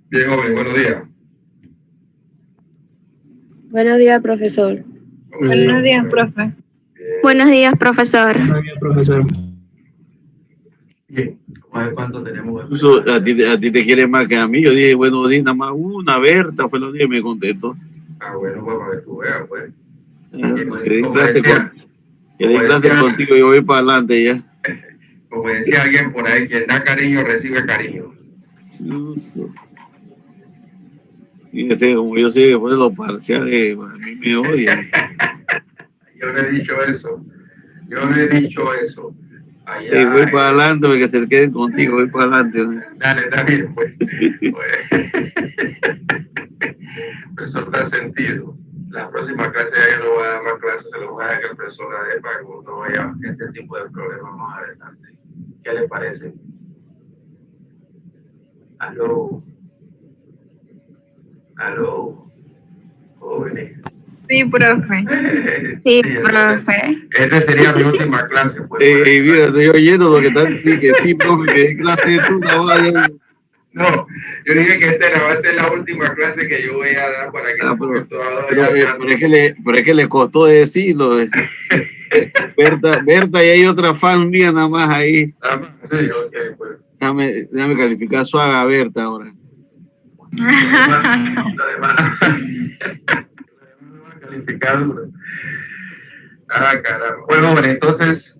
Bien, joven, buenos días. Buenos días, profesor. Buenos días, profe. Buenos días, profesor. Buenos días, profesor. Bien, vamos a ver cuánto tenemos. Incluso a ti te quiere más que a mí. Yo dije, buenos días, nada más una, Berta fue los días y me contestó. Bueno, pues para que tú veas, pues. Que clase contigo, yo voy para adelante ya. Como decía alguien por ahí, quien da cariño recibe cariño. Fíjese, como yo sé después de los parciales, a mí me odian. Yo no he dicho eso. Allá, y voy para adelante, porque se queden contigo, voy para adelante. ¿No? Dale, está bien, pues. Eso está sentido. La próxima clase ya no voy a dar más clases, se lo voy a dar que el profesor la dé para que no vaya este tipo de problemas más adelante. ¿Qué le parece? Aló, jóvenes. Sí, profe. Sí, profe. Esta sería mi última clase. Pues, mira, estoy oyendo lo que están diciendo, que sí, profe, que clase tú no vayas. No, yo dije que esta va a ser la última clase que yo voy a dar para que pero es que le costó decirlo. Berta, y hay otra fan mía nada más ahí. Sí, okay, pues. Déjame calificar suave a Berta ahora. Caramba. Bueno, entonces,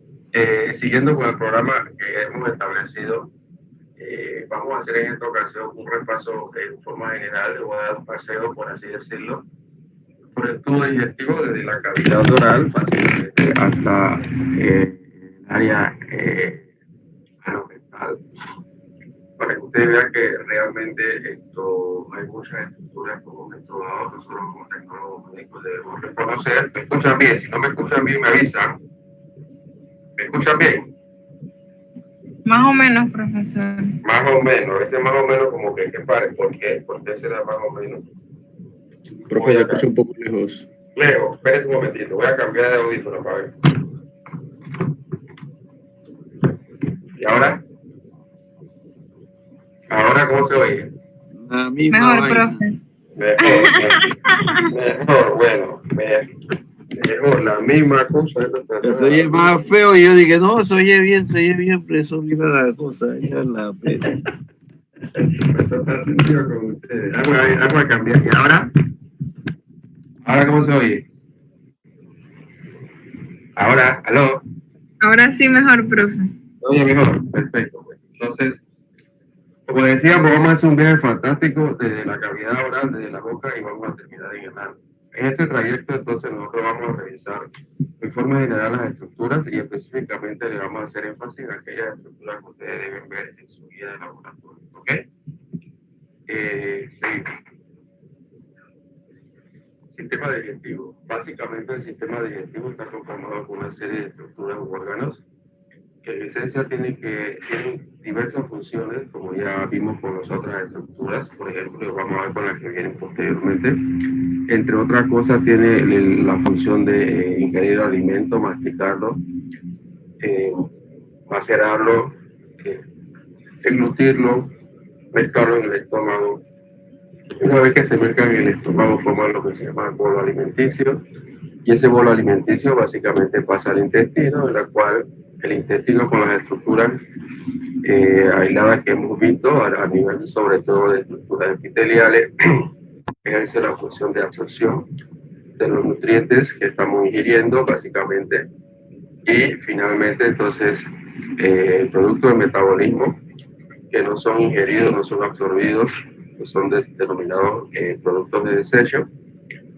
siguiendo con el programa que hemos establecido, vamos a hacer en esta ocasión un repaso en forma general. Le voy a dar un paseo, por así decirlo, por el tubo digestivo desde la cavidad oral básicamente hasta el área anomental, para que ustedes vean que realmente esto hay muchas estructuras como método dado. Nosotros como tecnólogos médicos debemos reconocer. ¿Me escuchan bien? Si no me escuchan bien, me avisan. ¿Me escuchan bien? Más o menos, profesor. Más o menos, a veces más o menos como que pare. ¿Por qué? ¿Por qué será más o menos? Profe, se escucha un poco lejos. Lejos, espérense un momentito, voy a cambiar de audífono para ver. ¿Y ahora? ¿Ahora cómo se oye? La misma Mejor, vaina. profe. Mejor, la misma cosa. Se oye más feo y yo dije, no, se oye bien, pero eso mira la cosa, ya la pena. Eso está sentido con ustedes. Vamos a cambiar. ¿Y ahora? ¿Ahora cómo se oye? Ahora, ¿aló? Ahora sí mejor, profe. Oye, mejor, perfecto. Pues. Entonces, como decíamos, vamos a hacer un viaje fantástico desde la cavidad oral, desde la boca, y vamos a terminar en el ano. En ese trayecto, entonces, nosotros vamos a revisar en forma general las estructuras y específicamente le vamos a hacer énfasis en aquellas estructuras que ustedes deben ver en su guía de laboratorio. ¿Ok? Seguimos. Sistema digestivo. Básicamente, el sistema digestivo está conformado por una serie de estructuras u órganos que en esencia tienen diversas funciones, como ya vimos con las otras estructuras. Por ejemplo, vamos a ver con las que vienen posteriormente. Entre otras cosas, tiene la función de ingerir alimento, masticarlo, macerarlo, englutirlo, mezclarlo en el estómago. Una vez que se mezclan en el estómago, forman lo que se llama bolo alimenticio, y ese bolo alimenticio básicamente pasa al intestino, en la cual el intestino, con las estructuras aisladas que hemos visto a nivel sobre todo de estructuras epiteliales, ejerce la función de absorción de los nutrientes que estamos ingiriendo básicamente, y finalmente entonces el producto del metabolismo que no son ingeridos, no son absorbidos, que son denominados productos de desecho,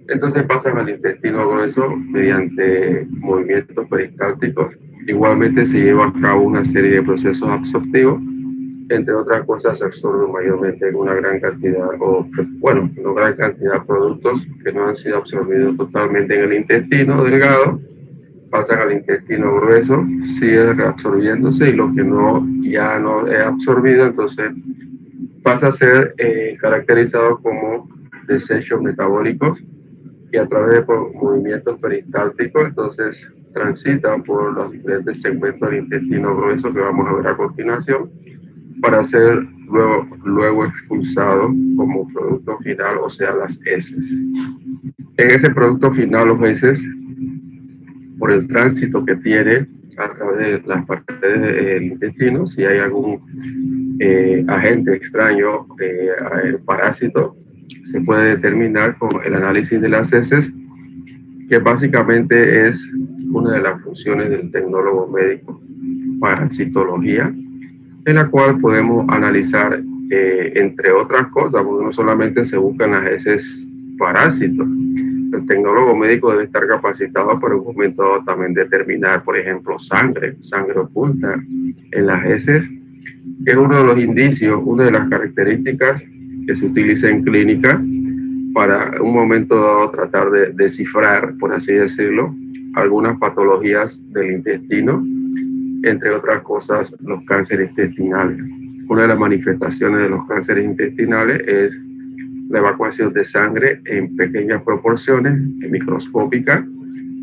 entonces pasan al intestino grueso mediante movimientos peristálticos. Igualmente se lleva a cabo una serie de procesos absortivos, entre otras cosas se absorben mayormente una gran cantidad, no gran cantidad de productos que no han sido absorbidos totalmente en el intestino delgado, pasan al intestino grueso, sigue absorbiéndose, y lo que ya no es absorbido, entonces pasa a ser caracterizado como desechos metabólicos, y a través de movimientos peristálticos entonces transitan por los diferentes segmentos del intestino grueso que vamos a ver a continuación para ser luego expulsado como producto final, o sea, las heces. En ese producto final, los heces, por el tránsito que tiene a través de las paredes del intestino, si hay algún agente extraño, parásito, se puede determinar con el análisis de las heces, que básicamente es una de las funciones del tecnólogo médico, parasitología, en la cual podemos analizar, entre otras cosas, porque no solamente se buscan las heces parásitos. El tecnólogo médico debe estar capacitado para un momento dado también determinar, por ejemplo, sangre oculta en las heces, que es uno de los indicios, una de las características que se utiliza en clínica para un momento dado tratar de descifrar, por así decirlo, algunas patologías del intestino, entre otras cosas, los cánceres intestinales. Una de las manifestaciones de los cánceres intestinales es la evacuación de sangre en pequeñas proporciones, microscópicas,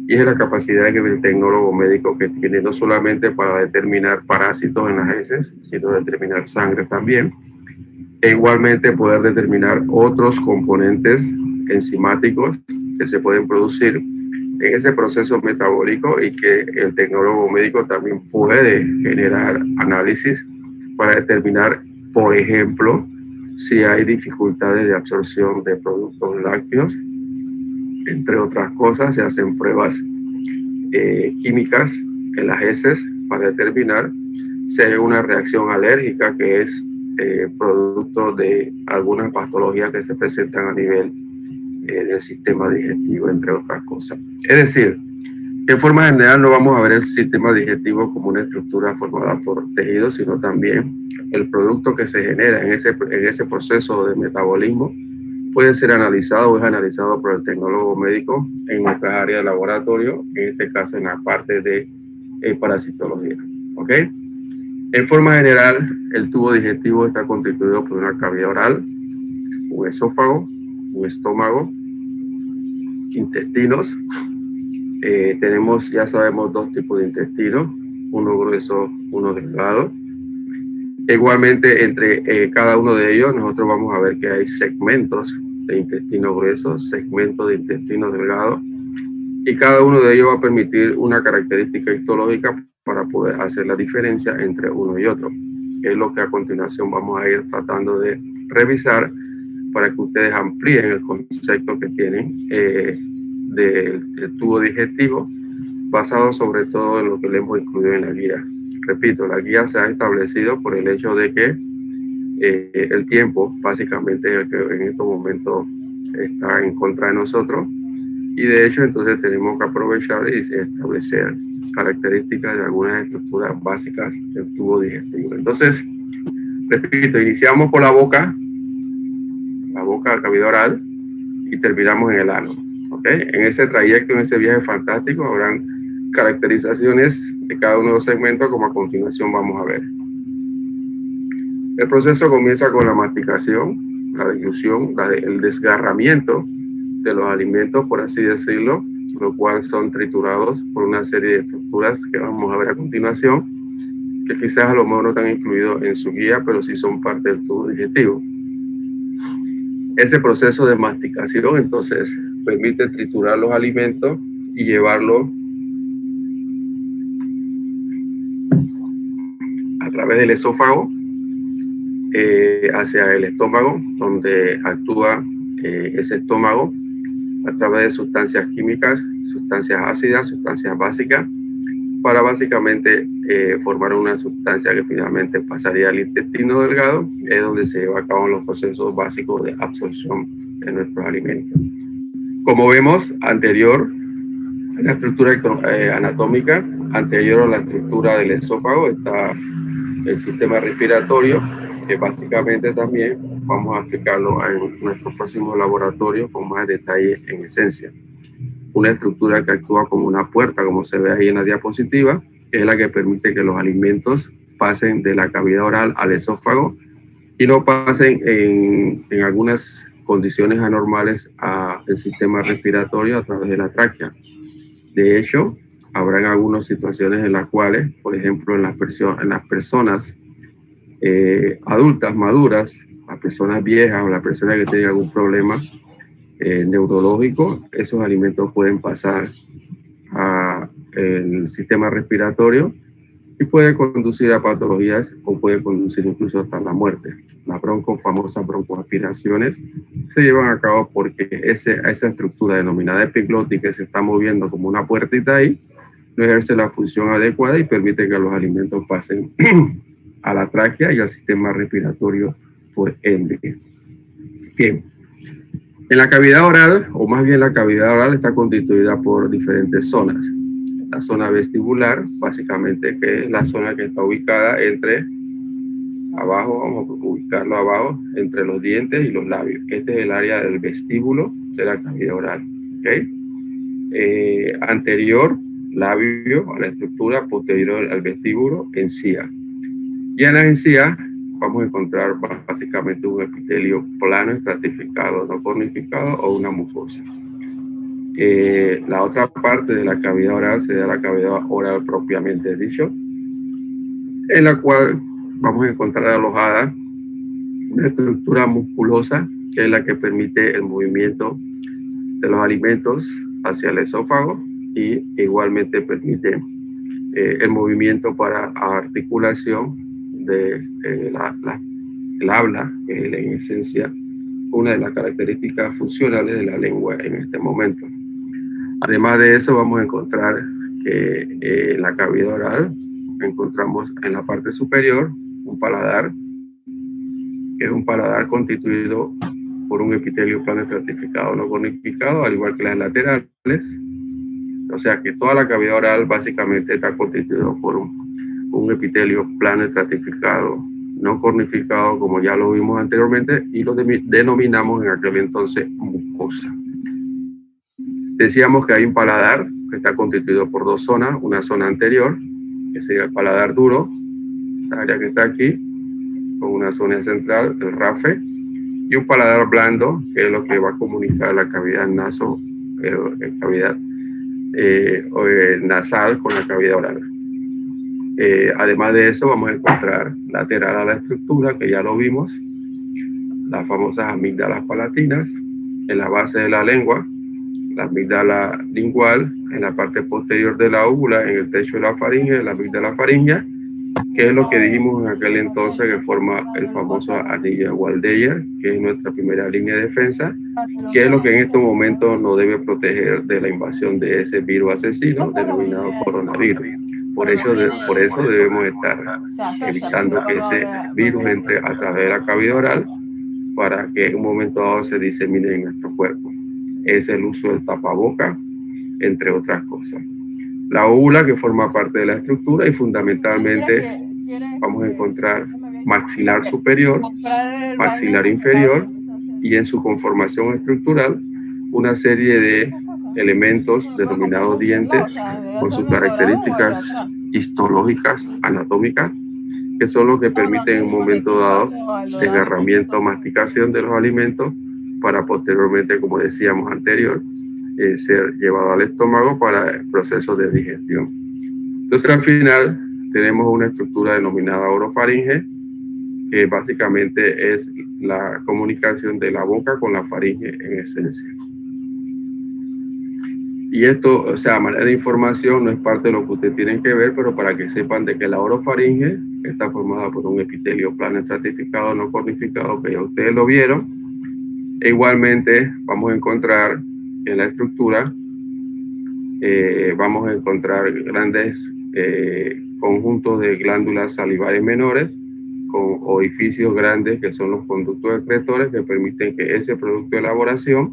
y es la capacidad que el tecnólogo médico que tiene no solamente para determinar parásitos en las heces, sino determinar sangre también, e igualmente poder determinar otros componentes enzimáticos que se pueden producir en ese proceso metabólico y que el tecnólogo médico también puede generar análisis para determinar, por ejemplo, si hay dificultades de absorción de productos lácteos, entre otras cosas. Se hacen pruebas químicas en las heces para determinar si hay una reacción alérgica que es producto de algunas patologías que se presentan a nivel del sistema digestivo, entre otras cosas. Es decir, en forma general no vamos a ver el sistema digestivo como una estructura formada por tejidos, sino también el producto que se genera en ese proceso de metabolismo puede ser analizado o es analizado por el tecnólogo médico en nuestras áreas de laboratorio, en este caso en la parte de parasitología. ¿Ok? En forma general, el tubo digestivo está constituido por una cavidad oral, un esófago, un estómago, intestinos. Tenemos, ya sabemos, dos tipos de intestinos, uno grueso, uno delgado. Igualmente, entre cada uno de ellos, nosotros vamos a ver que hay segmentos de intestino grueso, segmentos de intestino delgado, y cada uno de ellos va a permitir una característica histológica para poder hacer la diferencia entre uno y otro, que es lo que a continuación vamos a ir tratando de revisar para que ustedes amplíen el concepto que tienen del tubo digestivo, basado sobre todo en lo que le hemos incluido en la guía. Repito, la guía se ha establecido por el hecho de que el tiempo básicamente es el que en estos momentos está en contra de nosotros, y de hecho entonces tenemos que aprovechar y establecer características de algunas estructuras básicas del tubo digestivo. Entonces, repito, iniciamos por la boca, la cavidad oral, y terminamos en el ano. ¿Okay? En ese trayecto, en ese viaje fantástico, habrán caracterizaciones de cada uno de los segmentos, como a continuación vamos a ver. El proceso comienza con la masticación, la deglución, el desgarramiento de los alimentos, por así decirlo, lo cual son triturados por una serie de estructuras que vamos a ver a continuación, que quizás a lo mejor no están incluidos en su guía, pero sí son parte del tubo digestivo. Ese proceso de masticación, entonces, permite triturar los alimentos y llevarlo a través del esófago hacia el estómago, donde actúa ese estómago a través de sustancias químicas, sustancias ácidas, sustancias básicas, para básicamente formar una sustancia que finalmente pasaría al intestino delgado, es donde se lleva a cabo los procesos básicos de absorción de nuestros alimentos. Como vemos, anterior a la estructura anatómica, anterior a la estructura del esófago, está el sistema respiratorio, que básicamente también vamos a explicarlo en nuestros próximos laboratorios con más detalle en esencia. Una estructura que actúa como una puerta, como se ve ahí en la diapositiva, que es la que permite que los alimentos pasen de la cavidad oral al esófago y no pasen en algunas condiciones anormales al sistema respiratorio a través de la tráquea. De hecho, habrán algunas situaciones en las cuales, por ejemplo, en las personas adultas, maduras, las personas viejas o las personas que tienen algún problema neurológico, esos alimentos pueden pasar al sistema respiratorio y puede conducir a patologías o puede conducir incluso hasta la muerte. Las famosas broncoaspiraciones se llevan a cabo porque esa estructura denominada epiglótica que se está moviendo como una puertita ahí, no ejerce la función adecuada y permite que los alimentos pasen a la tráquea y al sistema respiratorio por ende. Bien. En la cavidad oral, o más bien la cavidad oral, está constituida por diferentes zonas. La zona vestibular, básicamente, que es la zona que está ubicada entre abajo, vamos a ubicarlo abajo, entre los dientes y los labios. Este es el área del vestíbulo de la cavidad oral. ¿Okay? Anterior, labio, a la estructura, posterior al vestíbulo, encía. Y en la encía vamos a encontrar básicamente un epitelio plano, estratificado, no cornificado o una mucosa. La otra parte de la cavidad oral sería la cavidad oral propiamente dicho, en la cual vamos a encontrar alojada una estructura musculosa que es la que permite el movimiento de los alimentos hacia el esófago y igualmente permite el movimiento para articulación de el habla, que es en esencia una de las características funcionales de la lengua en este momento. Además de eso, vamos a encontrar que en la cavidad oral encontramos en la parte superior un paladar, que es un paladar constituido por un epitelio plano estratificado no cornificado, al igual que las laterales. O sea que toda la cavidad oral básicamente está constituida por un epitelio plano estratificado no cornificado, como ya lo vimos anteriormente, y lo denominamos en aquel entonces mucosa. Decíamos que hay un paladar que está constituido por dos zonas, una zona anterior, que sería el paladar duro, esta área que está aquí, con una zona central, el rafe, y un paladar blando, que es lo que va a comunicar la cavidad nasal con la cavidad oral. Además de eso, vamos a encontrar lateral a la estructura, que ya lo vimos, las famosas amígdalas palatinas, en la base de la lengua, la amígdala lingual, en la parte posterior de la úvula, en el techo de la faringe, la amígdala faríngea, que es lo que dijimos en aquel entonces que forma el famoso anillo de Waldeyer, que es nuestra primera línea de defensa, que es lo que en estos momentos nos debe proteger de la invasión de ese virus asesino denominado coronavirus. Por eso debemos estar evitando que ese virus entre a través de la cavidad oral para que en un momento dado se disemine en nuestro cuerpo. Es el uso del tapaboca, entre otras cosas. La úvula, que forma parte de la estructura, y fundamentalmente vamos a encontrar maxilar superior, maxilar inferior, y en su conformación estructural una serie de elementos denominados dientes con sus características histológicas, anatómicas, que son los que permiten en un momento dado desgarramiento o masticación de los alimentos para posteriormente, como decíamos anterior, ser llevado al estómago para el proceso de digestión. Entonces al final tenemos una estructura denominada orofaringe, que básicamente es la comunicación de la boca con la faringe en esencia. Y esto, o sea, a manera de información, no es parte de lo que ustedes tienen que ver, pero para que sepan de que la orofaringe está formada por un epitelio plano estratificado no cornificado, que ya ustedes lo vieron. E igualmente vamos a encontrar en la estructura, vamos a encontrar grandes conjuntos de glándulas salivares menores con orificios grandes que son los conductos excretores que permiten que ese producto de elaboración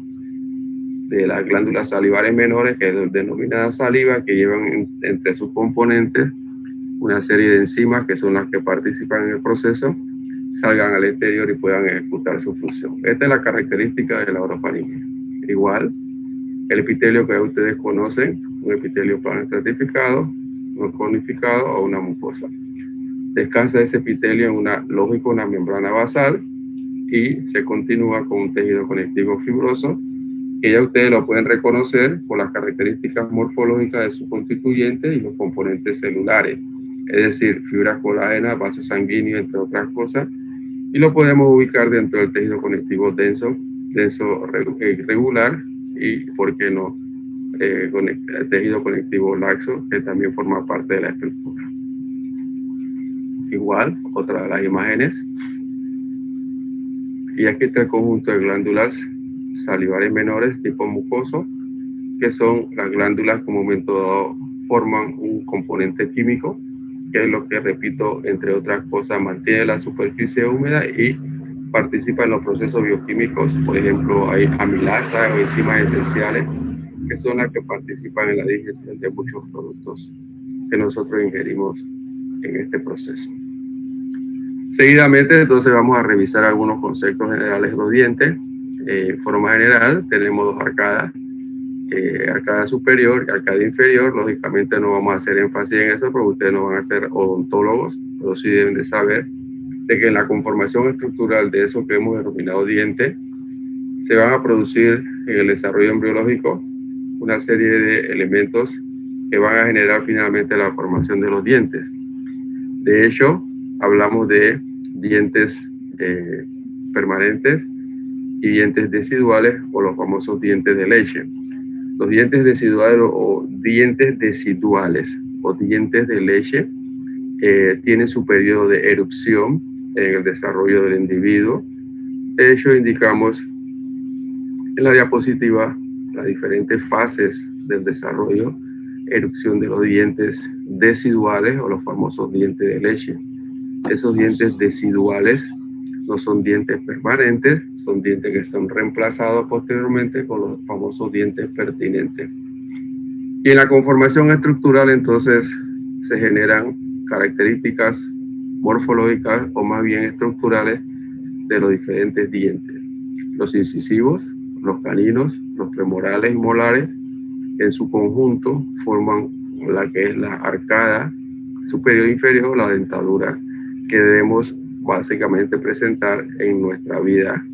de las glándulas salivares menores, que es denominada saliva, que llevan entre sus componentes una serie de enzimas que son las que participan en el proceso, salgan al exterior y puedan ejecutar su función. Esta es la característica de la orofaringe. Igual, el epitelio que ustedes conocen, un epitelio plano estratificado, no cornificado o una mucosa. Descansa ese epitelio en una membrana basal y se continúa con un tejido conectivo fibroso, que ya ustedes lo pueden reconocer por las características morfológicas de su constituyente y los componentes celulares. es decir, fibras colágenas, vasos sanguíneos, entre otras cosas, y lo podemos ubicar dentro del tejido conectivo denso regular y, ¿por qué no?, el tejido conectivo laxo, que también forma parte de la estructura. Igual, otra de las imágenes. Y aquí está el conjunto de glándulas salivares menores tipo mucoso, que son las glándulas que en un momento dado forman un componente químico, que es lo que, repito, entre otras cosas, mantiene la superficie húmeda y participa en los procesos bioquímicos. Por ejemplo, hay amilasas o enzimas esenciales, que son las que participan en la digestión de muchos productos que nosotros ingerimos en este proceso. Seguidamente, entonces, vamos a revisar algunos conceptos generales de los dientes. En forma general, tenemos dos arcadas, arcada superior y arcada inferior. Lógicamente no vamos a hacer énfasis en eso porque ustedes no van a ser odontólogos, pero sí deben de saber de que en la conformación estructural de eso que hemos denominado diente, se van a producir en el desarrollo embriológico una serie de elementos que van a generar finalmente la formación de los dientes. De hecho, hablamos de dientes permanentes y dientes deciduales, o los famosos dientes de leche. Los dientes deciduales o dientes de leche tienen su periodo de erupción en el desarrollo del individuo. De hecho, indicamos en la diapositiva las diferentes fases del desarrollo, erupción de los dientes deciduales o los famosos dientes de leche. Esos dientes deciduales no son dientes permanentes, son dientes que son reemplazados posteriormente con los famosos dientes pertinentes. Y en la conformación estructural, entonces, se generan características morfológicas o más bien estructurales de los diferentes dientes. Los incisivos, los caninos, los premorales y molares, en su conjunto forman la que es la arcada superior e inferior, la dentadura, que debemos básicamente presentar en nuestra vida,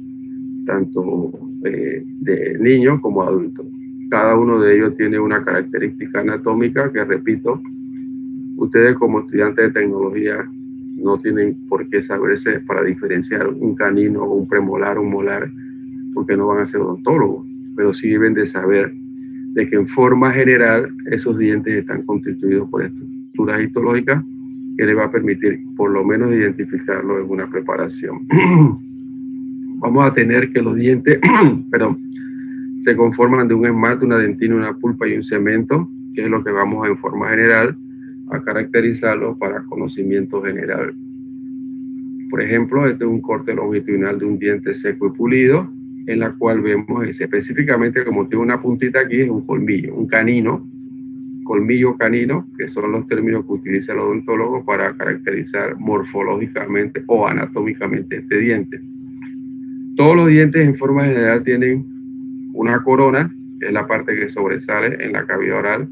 tanto de niño como adulto. Cada uno de ellos tiene una característica anatómica que, repito, ustedes como estudiantes de tecnología no tienen por qué saberse para diferenciar un canino o un premolar o un molar, porque no van a ser odontólogos, pero sí deben de saber de que en forma general esos dientes están constituidos por estructuras histológicas que les va a permitir por lo menos identificarlo en una preparación. Vamos a tener que los dientes se conforman de un esmalte, una dentina, una pulpa y un cemento, que es lo que vamos en forma general a caracterizarlo para conocimiento general. Por ejemplo, este es un corte longitudinal de un diente seco y pulido, en la cual vemos específicamente, como tiene una puntita aquí, es un colmillo, un canino, colmillo canino, que son los términos que utiliza el odontólogo para caracterizar morfológicamente o anatómicamente este diente. Todos los dientes en forma general tienen una corona, que es la parte que sobresale en la cavidad oral,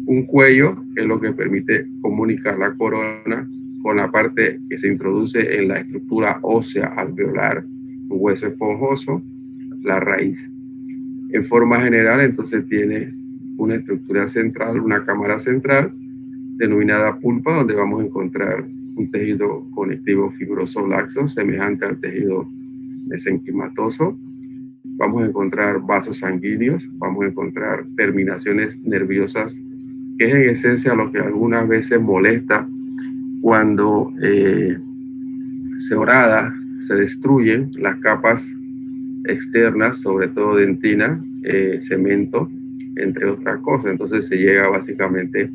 un cuello, que es lo que permite comunicar la corona con la parte que se introduce en la estructura ósea alveolar, un hueso esponjoso, la raíz. En forma general, entonces tiene una estructura central, una cámara central, denominada pulpa, donde vamos a encontrar un tejido conectivo fibroso laxo, semejante al tejido mesenquimatoso. Vamos a encontrar vasos sanguíneos, vamos a encontrar terminaciones nerviosas, que es en esencia lo que algunas veces molesta cuando se horada, se destruyen las capas externas, sobre todo dentina, cemento, entre otras cosas. Entonces se llega básicamente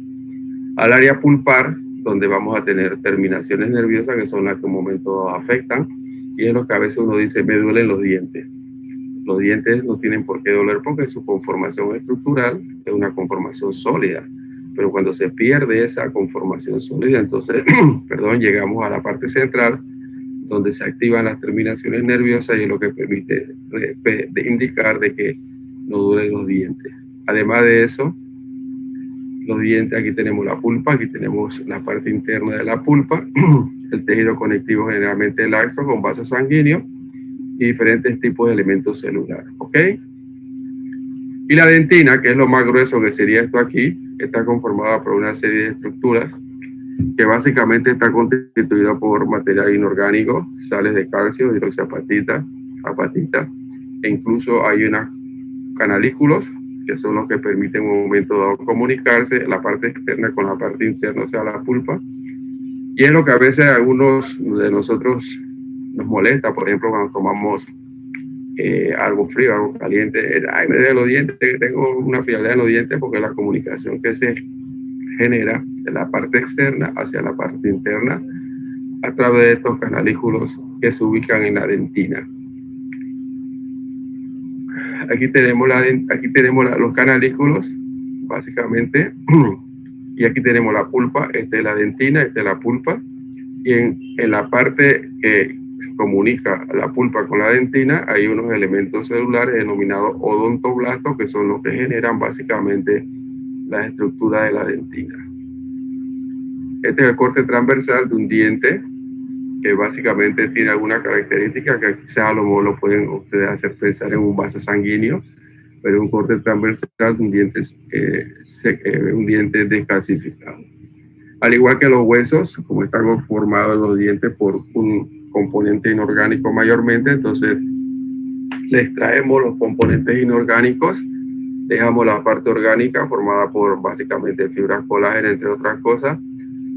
al área pulpar, donde vamos a tener terminaciones nerviosas que son las que en un momento afectan, y es lo que a veces uno dice, me duelen los dientes. Los dientes no tienen por qué doler porque su conformación estructural es una conformación sólida, pero cuando se pierde esa conformación sólida, entonces, llegamos a la parte central, donde se activan las terminaciones nerviosas y es lo que permite indicar de que no duelen los dientes. Además de eso, los dientes, aquí tenemos la pulpa, aquí tenemos la parte interna de la pulpa, el tejido conectivo generalmente laxo con vasos sanguíneos y diferentes tipos de elementos celulares, ¿ok? Y la dentina, que es lo más grueso que sería esto aquí, está conformada por una serie de estructuras que básicamente está constituido por material inorgánico, sales de calcio, hidroxiapatita, apatita, e incluso hay unos canalículos que son los que permiten en un momento dado comunicarse la parte externa con la parte interna, o sea, la pulpa. Y es lo que a veces a algunos de nosotros nos molesta, por ejemplo, cuando tomamos algo frío, algo caliente, ay, me duele los dientes, tengo una frialdad en los dientes, porque la comunicación que se genera de la parte externa hacia la parte interna a través de estos canalículos que se ubican en la dentina. Aquí tenemos los canalículos, básicamente, y aquí tenemos la pulpa. Esta es la dentina, esta es la pulpa, y en la parte que se comunica la pulpa con la dentina hay unos elementos celulares denominados odontoblastos, que son los que generan básicamente la estructura de la dentina. Este es el corte transversal de un diente que básicamente tiene alguna característica que quizás a lo mejor lo pueden ustedes hacer pensar en un vaso sanguíneo, pero un corte transversal de un diente descalcificado. Al igual que los huesos, como están conformados los dientes por un componente inorgánico mayormente, entonces le extraemos los componentes inorgánicos, dejamos la parte orgánica formada por básicamente fibras colágeno, entre otras cosas,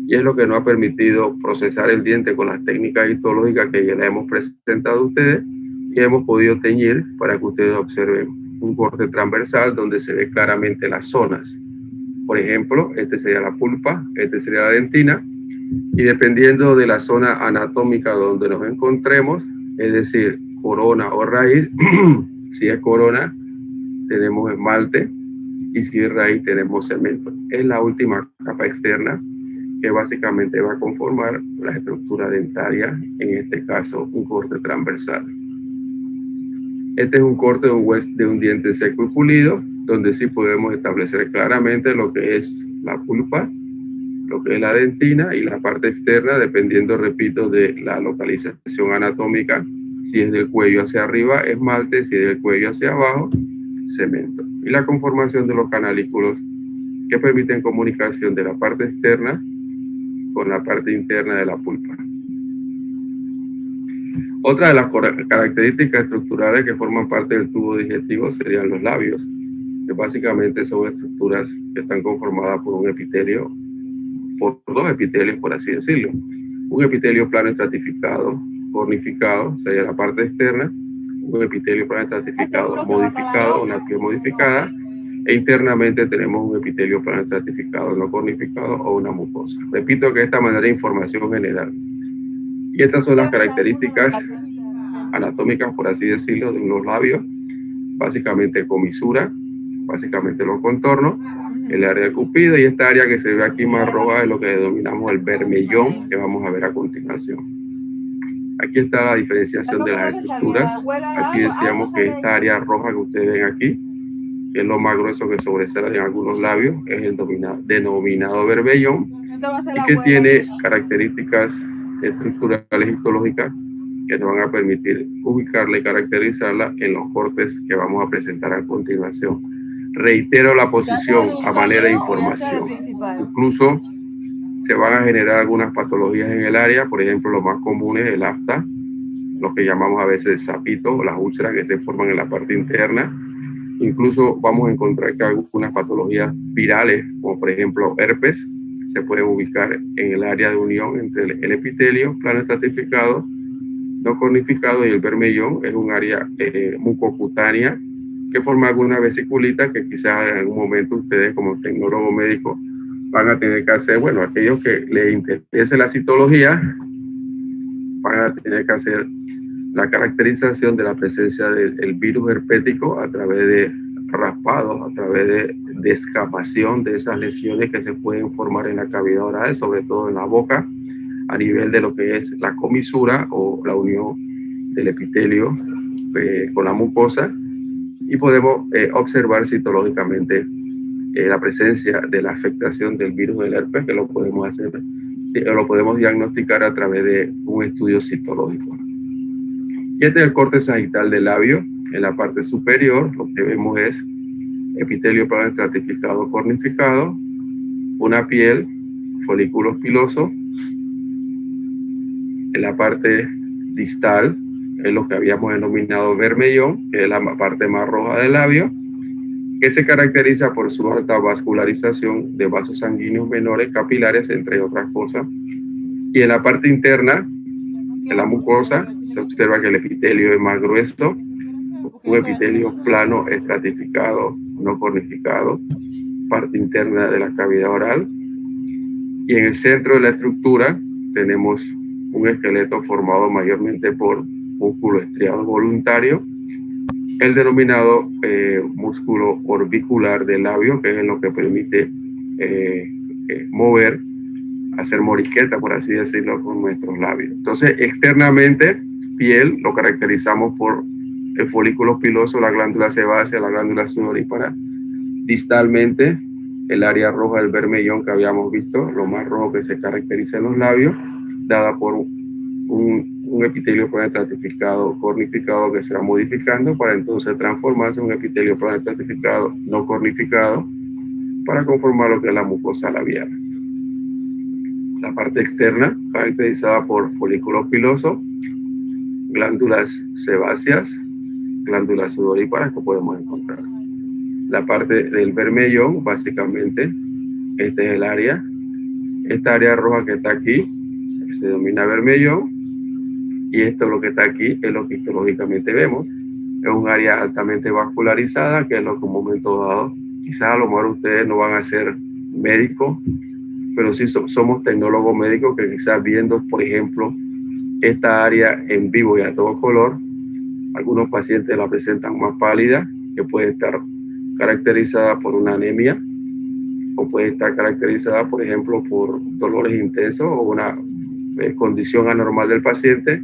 y es lo que nos ha permitido procesar el diente con las técnicas histológicas que ya le hemos presentado a ustedes y hemos podido teñir para que ustedes observen un corte transversal donde se ve claramente las zonas. Por ejemplo, este sería la pulpa, este sería la dentina, y dependiendo de la zona anatómica donde nos encontremos, es decir, corona o raíz, si es corona tenemos esmalte y si es raíz tenemos cemento. Es la última capa externa que básicamente va a conformar la estructura dentaria, en este caso un corte transversal. Este es un corte de un diente seco y pulido, donde sí podemos establecer claramente lo que es la pulpa, lo que es la dentina y la parte externa, dependiendo, repito, de la localización anatómica. Si es del cuello hacia arriba, esmalte; si es del cuello hacia abajo, cemento. Y la conformación de los canalículos que permiten comunicación de la parte externa con la parte interna de la pulpa. Otra de las características estructurales que forman parte del tubo digestivo serían los labios, que básicamente son estructuras que están conformadas por un epitelio, por dos epitelios, por así decirlo. Un epitelio plano estratificado, cornificado, sería la parte externa; un epitelio plano estratificado modificado, una piel modificada, e internamente tenemos un epitelio plano estratificado no cornificado o una mucosa. Repito que de esta manera es información general. Y estas son las características anatómicas, por así decirlo, de unos labios. Básicamente comisura, básicamente los contornos, el área de cupido, y esta área que se ve aquí más roja es lo que denominamos el bermellón, que vamos a ver a continuación. Aquí está la diferenciación de las estructuras. Aquí decíamos que esta área roja que ustedes ven aquí, que es lo más grueso que sobresale en algunos labios, es el denominado berbellón, y que tiene características estructurales histológicas que nos van a permitir ubicarla y caracterizarla en los cortes que vamos a presentar a continuación. Reitero la posición a manera de información. Incluso se van a generar algunas patologías en el área, por ejemplo, lo más común es el afta, lo que llamamos a veces sapito o las úlceras que se forman en la parte interna. Incluso vamos a encontrar que algunas patologías virales, como por ejemplo herpes, se pueden ubicar en el área de unión entre el epitelio plano estratificado no cornificado y el bermellón. Es un área mucocutánea que forma alguna vesiculita que quizás en algún momento ustedes como tecnólogo médico van a tener que hacer, bueno, aquellos que les interese la citología van a tener que hacer la caracterización de la presencia del virus herpético a través de raspados, a través de descamación de esas lesiones que se pueden formar en la cavidad oral, sobre todo en la boca, a nivel de lo que es la comisura o la unión del epitelio con la mucosa, y podemos observar citológicamente la presencia de la afectación del virus del herpes, que lo podemos hacer, lo podemos diagnosticar a través de un estudio citológico. Y este es el corte sagital del labio. En la parte superior lo que vemos es epitelio plano estratificado cornificado, una piel folículos pilosos. En la parte distal es lo que habíamos denominado vermellón, que es la parte más roja del labio, que se caracteriza por su alta vascularización de vasos sanguíneos menores capilares, entre otras cosas. Y en la parte interna, en la mucosa, se observa que el epitelio es más grueso, un epitelio plano, estratificado, no cornificado, parte interna de la cavidad oral. Y en el centro de la estructura tenemos un esqueleto formado mayormente por músculo estriado voluntario, el denominado músculo orbicular del labio, que es lo que permite mover, hacer moriqueta, por así decirlo, con nuestros labios. Entonces, externamente, piel, lo caracterizamos por el folículo piloso, la glándula sebácea, la glándula sudorípara. Distalmente, el área roja del vermellón que habíamos visto, lo más rojo que se caracteriza en los labios, dada por un epitelio plano estratificado cornificado que se va modificando para entonces transformarse en un epitelio plano estratificado no cornificado para conformar lo que es la mucosa labial. La parte externa, caracterizada por folículos pilosos, glándulas sebáceas, glándulas sudoríparas que podemos encontrar. La parte del vermellón, básicamente, este es el área. Esta área roja que está aquí, que se denomina vermellón, y esto lo que está aquí es lo que histológicamente vemos. Es un área altamente vascularizada, que es lo que en un momento dado, quizás a lo mejor ustedes no van a ser médicos, pero sí somos tecnólogos médicos que quizás viendo, por ejemplo, esta área en vivo y a todo color, algunos pacientes la presentan más pálida, que puede estar caracterizada por una anemia, o puede estar caracterizada, por ejemplo, por dolores intensos o una condición anormal del paciente,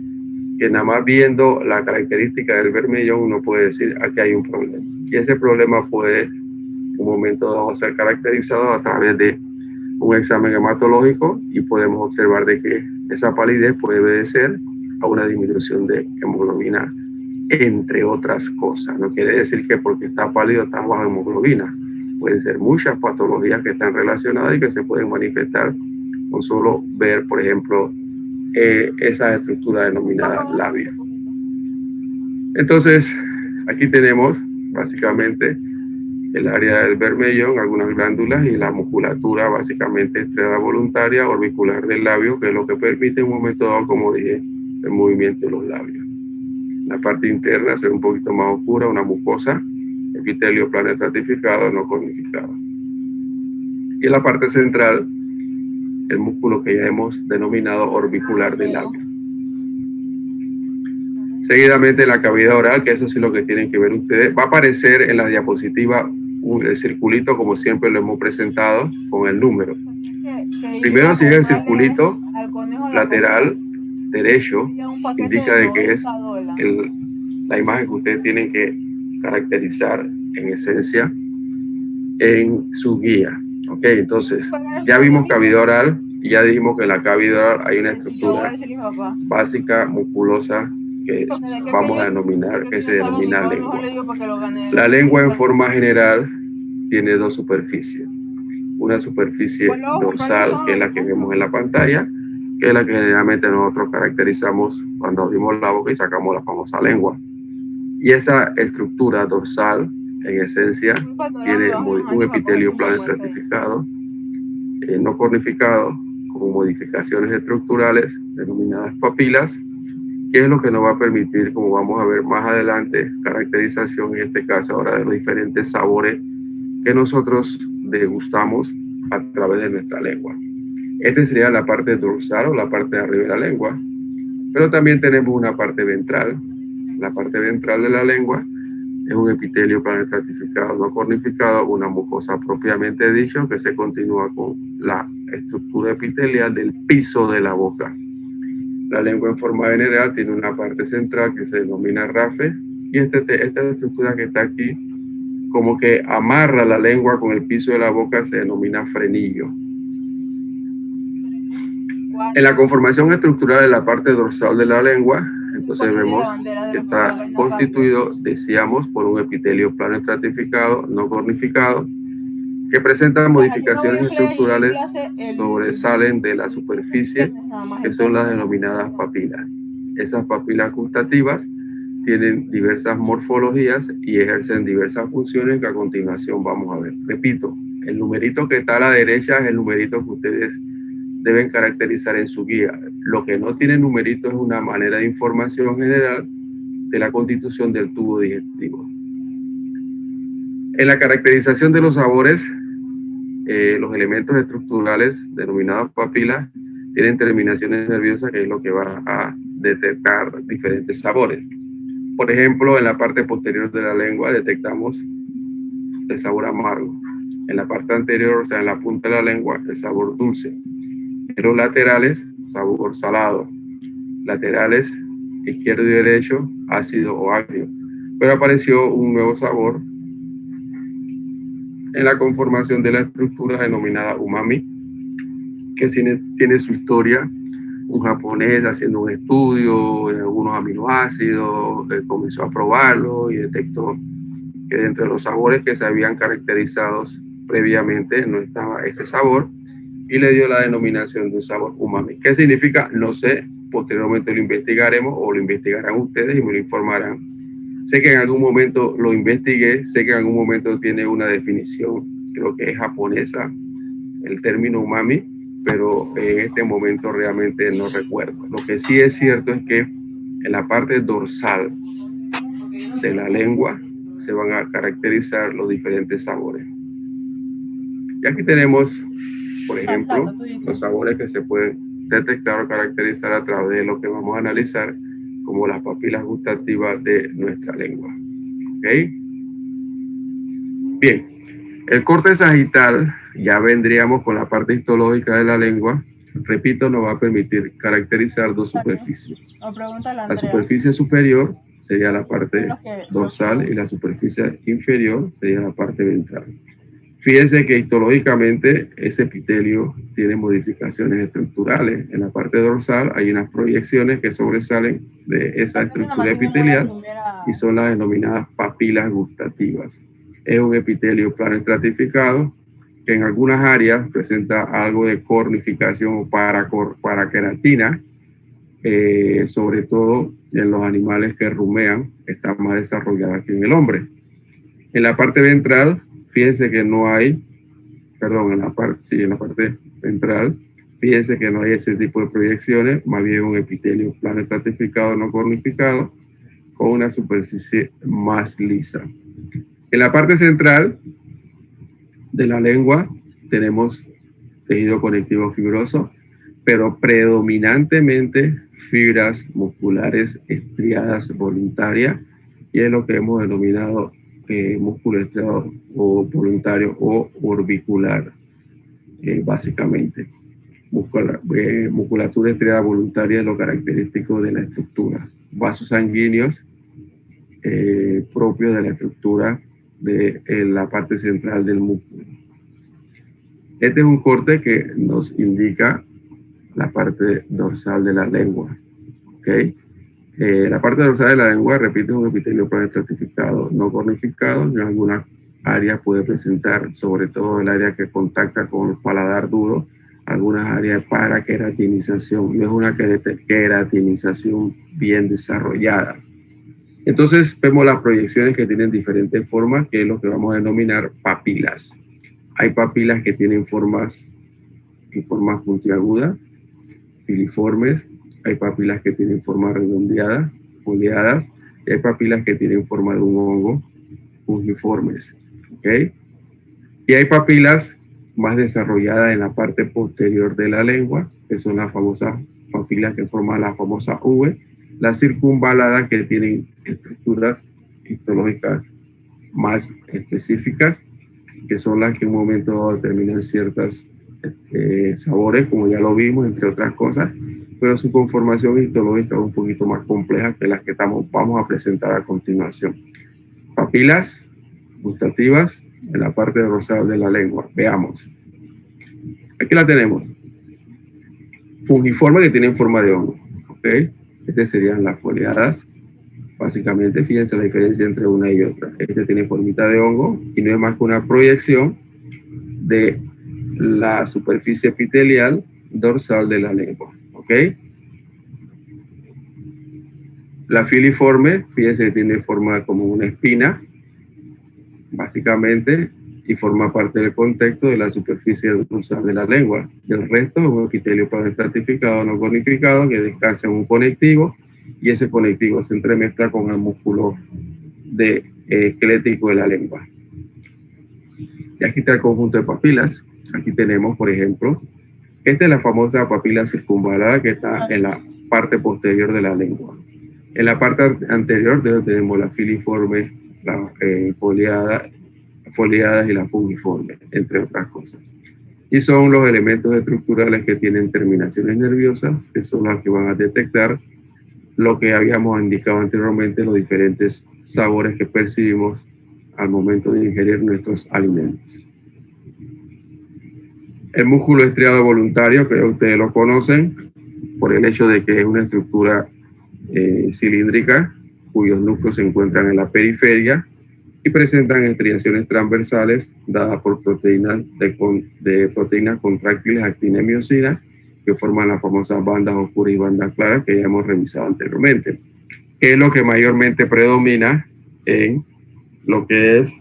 que nada más viendo la característica del vermellón uno puede decir aquí hay un problema. Y ese problema puede en un momento dado ser caracterizado a través de un examen hematológico y podemos observar de que esa palidez puede obedecer a una disminución de hemoglobina, entre otras cosas. No quiere decir que porque está pálido está bajo hemoglobina. Pueden ser muchas patologías que están relacionadas y que se pueden manifestar con solo ver, por ejemplo, esa estructura denominada labio. Entonces, aquí tenemos básicamente el área del vermellón, algunas glándulas y la musculatura básicamente estriada voluntaria orbicular del labio, que es lo que permite en un momento dado, como dije, el movimiento de los labios. La parte interna se ve un poquito más oscura, una mucosa, epitelio plano estratificado, no cornificado. Y en la parte central, el músculo que ya hemos denominado orbicular del labio. Seguidamente la cavidad oral, que eso sí es lo que tienen que ver ustedes. Va a aparecer en la diapositiva el circulito, como siempre lo hemos presentado, con el número. Primero sigue el circulito lateral derecho, indica de que es la imagen que ustedes tienen que caracterizar en esencia en su guía. Ok, entonces ya vimos cavidad oral y ya dijimos que en la cavidad oral hay una estructura básica musculosa que vamos a denominar, que se denomina lengua. La lengua en forma general tiene dos superficies. Una superficie dorsal, que es la que vemos en la pantalla, que es la que generalmente nosotros caracterizamos cuando abrimos la boca y sacamos la famosa lengua. Y esa estructura dorsal, en esencia, tiene un epitelio plano estratificado, no cornificado, con modificaciones estructurales denominadas papilas, que es lo que nos va a permitir, como vamos a ver más adelante, caracterización, en este caso ahora, de los diferentes sabores que nosotros degustamos a través de nuestra lengua. Esta sería la parte dorsal o la parte de arriba de la lengua, pero también tenemos una parte ventral. La parte ventral de la lengua es un epitelio plano estratificado no cornificado, una mucosa propiamente dicho, que se continúa con la estructura epitelial del piso de la boca. La lengua en forma general tiene una parte central que se denomina rafe, y esta estructura que está aquí, como que amarra la lengua con el piso de la boca, se denomina frenillo. En la conformación estructural de la parte dorsal de la lengua, entonces vemos que está constituido, decíamos, por un epitelio plano estratificado no cornificado, que presentan modificaciones estructurales sobresalen de la superficie, que son las denominadas papilas. Esas papilas gustativas tienen diversas morfologías y ejercen diversas funciones que a continuación vamos a ver. Repito, el numerito que está a la derecha es el numerito que ustedes deben caracterizar en su guía. Lo que no tiene numerito es una manera de información general de la constitución del tubo digestivo. En la caracterización de los sabores, los elementos estructurales denominados papilas tienen terminaciones nerviosas, que es lo que va a detectar diferentes sabores. Por ejemplo, en la parte posterior de la lengua detectamos el sabor amargo. En la parte anterior, o sea, en la punta de la lengua, el sabor dulce. En los laterales, sabor salado. Laterales, izquierdo y derecho, ácido o agrio. Pero apareció un nuevo sabor en la conformación de la estructura denominada umami, que tiene su historia. Un japonés haciendo un estudio de algunos aminoácidos, comenzó a probarlo y detectó que entre los sabores que se habían caracterizado previamente no estaba ese sabor, y le dio la denominación de un sabor umami. ¿Qué significa? No sé, posteriormente lo investigaremos o lo investigarán ustedes y me lo informarán. Sé que en algún momento lo investigué, sé que en algún momento tiene una definición, creo que es japonesa, el término umami, pero en este momento realmente no recuerdo. Lo que sí es cierto es que en la parte dorsal de la lengua se van a caracterizar los diferentes sabores. Y aquí tenemos, por ejemplo, los sabores que se pueden detectar o caracterizar a través de lo que vamos a analizar como las papilas gustativas de nuestra lengua. ¿Ok? Bien, el corte sagital, ya vendríamos con la parte histológica de la lengua. Repito, nos va a permitir caracterizar dos superficies. La superficie superior sería la parte dorsal y la superficie inferior sería la parte ventral. Fíjense que histológicamente ese epitelio tiene modificaciones estructurales. En la parte dorsal hay unas proyecciones que sobresalen de esa estructura epitelial y son las denominadas papilas gustativas. Es un epitelio plano estratificado que en algunas áreas presenta algo de cornificación o paraqueratina, sobre todo en los animales que rumean, está más desarrollada que en el hombre. En la parte ventral, fíjense que no hay, en la parte ventral, fíjense que no hay ese tipo de proyecciones, más bien un epitelio plano estratificado no cornificado con una superficie más lisa. En la parte central de la lengua tenemos tejido conectivo fibroso, pero predominantemente fibras musculares estriadas voluntarias, y es lo que hemos denominado músculo estriado o voluntario o orbicular, básicamente. Musculatura estriada voluntaria es lo característico de la estructura. Vasos sanguíneos propios de la estructura de la parte central del músculo. Este es un corte que nos indica la parte dorsal de la lengua. ¿Okay? La parte dorsal de la lengua, repito, es un epitelio plano estratificado no cornificado. En algunas áreas puede presentar, sobre todo el área que contacta con el paladar duro, algunas áreas de paraqueratinización. No es una queratinización bien desarrollada. Entonces vemos las proyecciones que tienen diferentes formas, que es lo que vamos a denominar papilas. Hay papilas que tienen formas puntiagudas, filiformes. Hay papilas que tienen forma redondeada, foliadas. Y hay papilas que tienen forma de un hongo, fungiformes. ¿Okay? Y hay papilas más desarrolladas en la parte posterior de la lengua, que son las famosas papilas que forman la famosa V, las circunvaladas, que tienen estructuras histológicas más específicas, que son las que en un momento dado determinan ciertos sabores, como ya lo vimos, entre otras cosas, pero su conformación histológica es un poquito más compleja que las que vamos a presentar a continuación. Papilas gustativas en la parte dorsal de la lengua. Veamos. Aquí la tenemos. Fungiformes, que tienen forma de hongo. ¿Okay? Estas serían las foliadas. Básicamente, fíjense la diferencia entre una y otra. Este tiene formita de hongo y no es más que una proyección de la superficie epitelial dorsal de la lengua, ¿ok? La filiforme, fíjense, tiene forma como una espina, básicamente, y forma parte del contexto de la superficie dorsal de la lengua. Y el resto es un epitelio estratificado no conificado que descansa en un conectivo, y ese conectivo se entremezcla con el músculo esquelético de la lengua. Y aquí está el conjunto de papilas. Aquí tenemos, por ejemplo, esta es la famosa papila circunvalada que está en la parte posterior de la lengua. En la parte anterior tenemos la filiforme, la foliadas y la fungiforme, entre otras cosas. Y son los elementos estructurales que tienen terminaciones nerviosas, que son las que van a detectar lo que habíamos indicado anteriormente, los diferentes sabores que percibimos al momento de ingerir nuestros alimentos. El músculo estriado voluntario, que ustedes lo conocen, por el hecho de que es una estructura cilíndrica, cuyos núcleos se encuentran en la periferia y presentan estriaciones transversales dadas por proteínas proteínas contráctiles, actina y miosina, que forman las famosas bandas oscuras y bandas claras que ya hemos revisado anteriormente. Es lo que mayormente predomina en lo que es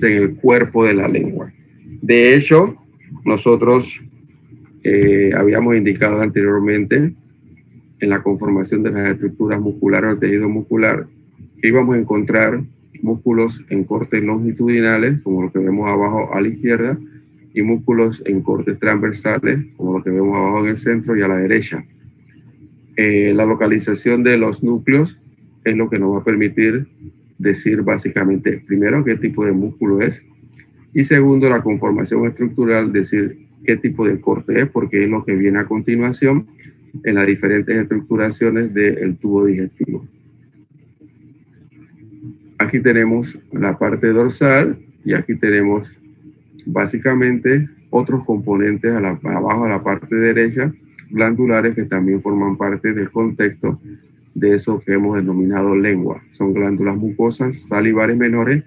en el cuerpo de la lengua. De hecho, nosotros habíamos indicado anteriormente en la conformación de las estructuras musculares del tejido muscular que íbamos a encontrar músculos en cortes longitudinales, como lo que vemos abajo a la izquierda, y músculos en cortes transversales, como lo que vemos abajo en el centro y a la derecha. La localización de los núcleos es lo que nos va a permitir decir básicamente, primero, qué tipo de músculo es, y segundo, la conformación estructural, decir qué tipo de corte es, porque es lo que viene a continuación en las diferentes estructuraciones del tubo digestivo. Aquí tenemos la parte dorsal y aquí tenemos básicamente otros componentes abajo a la parte derecha, glandulares, que también forman parte del contexto de eso que hemos denominado lengua. Son glándulas mucosas salivares menores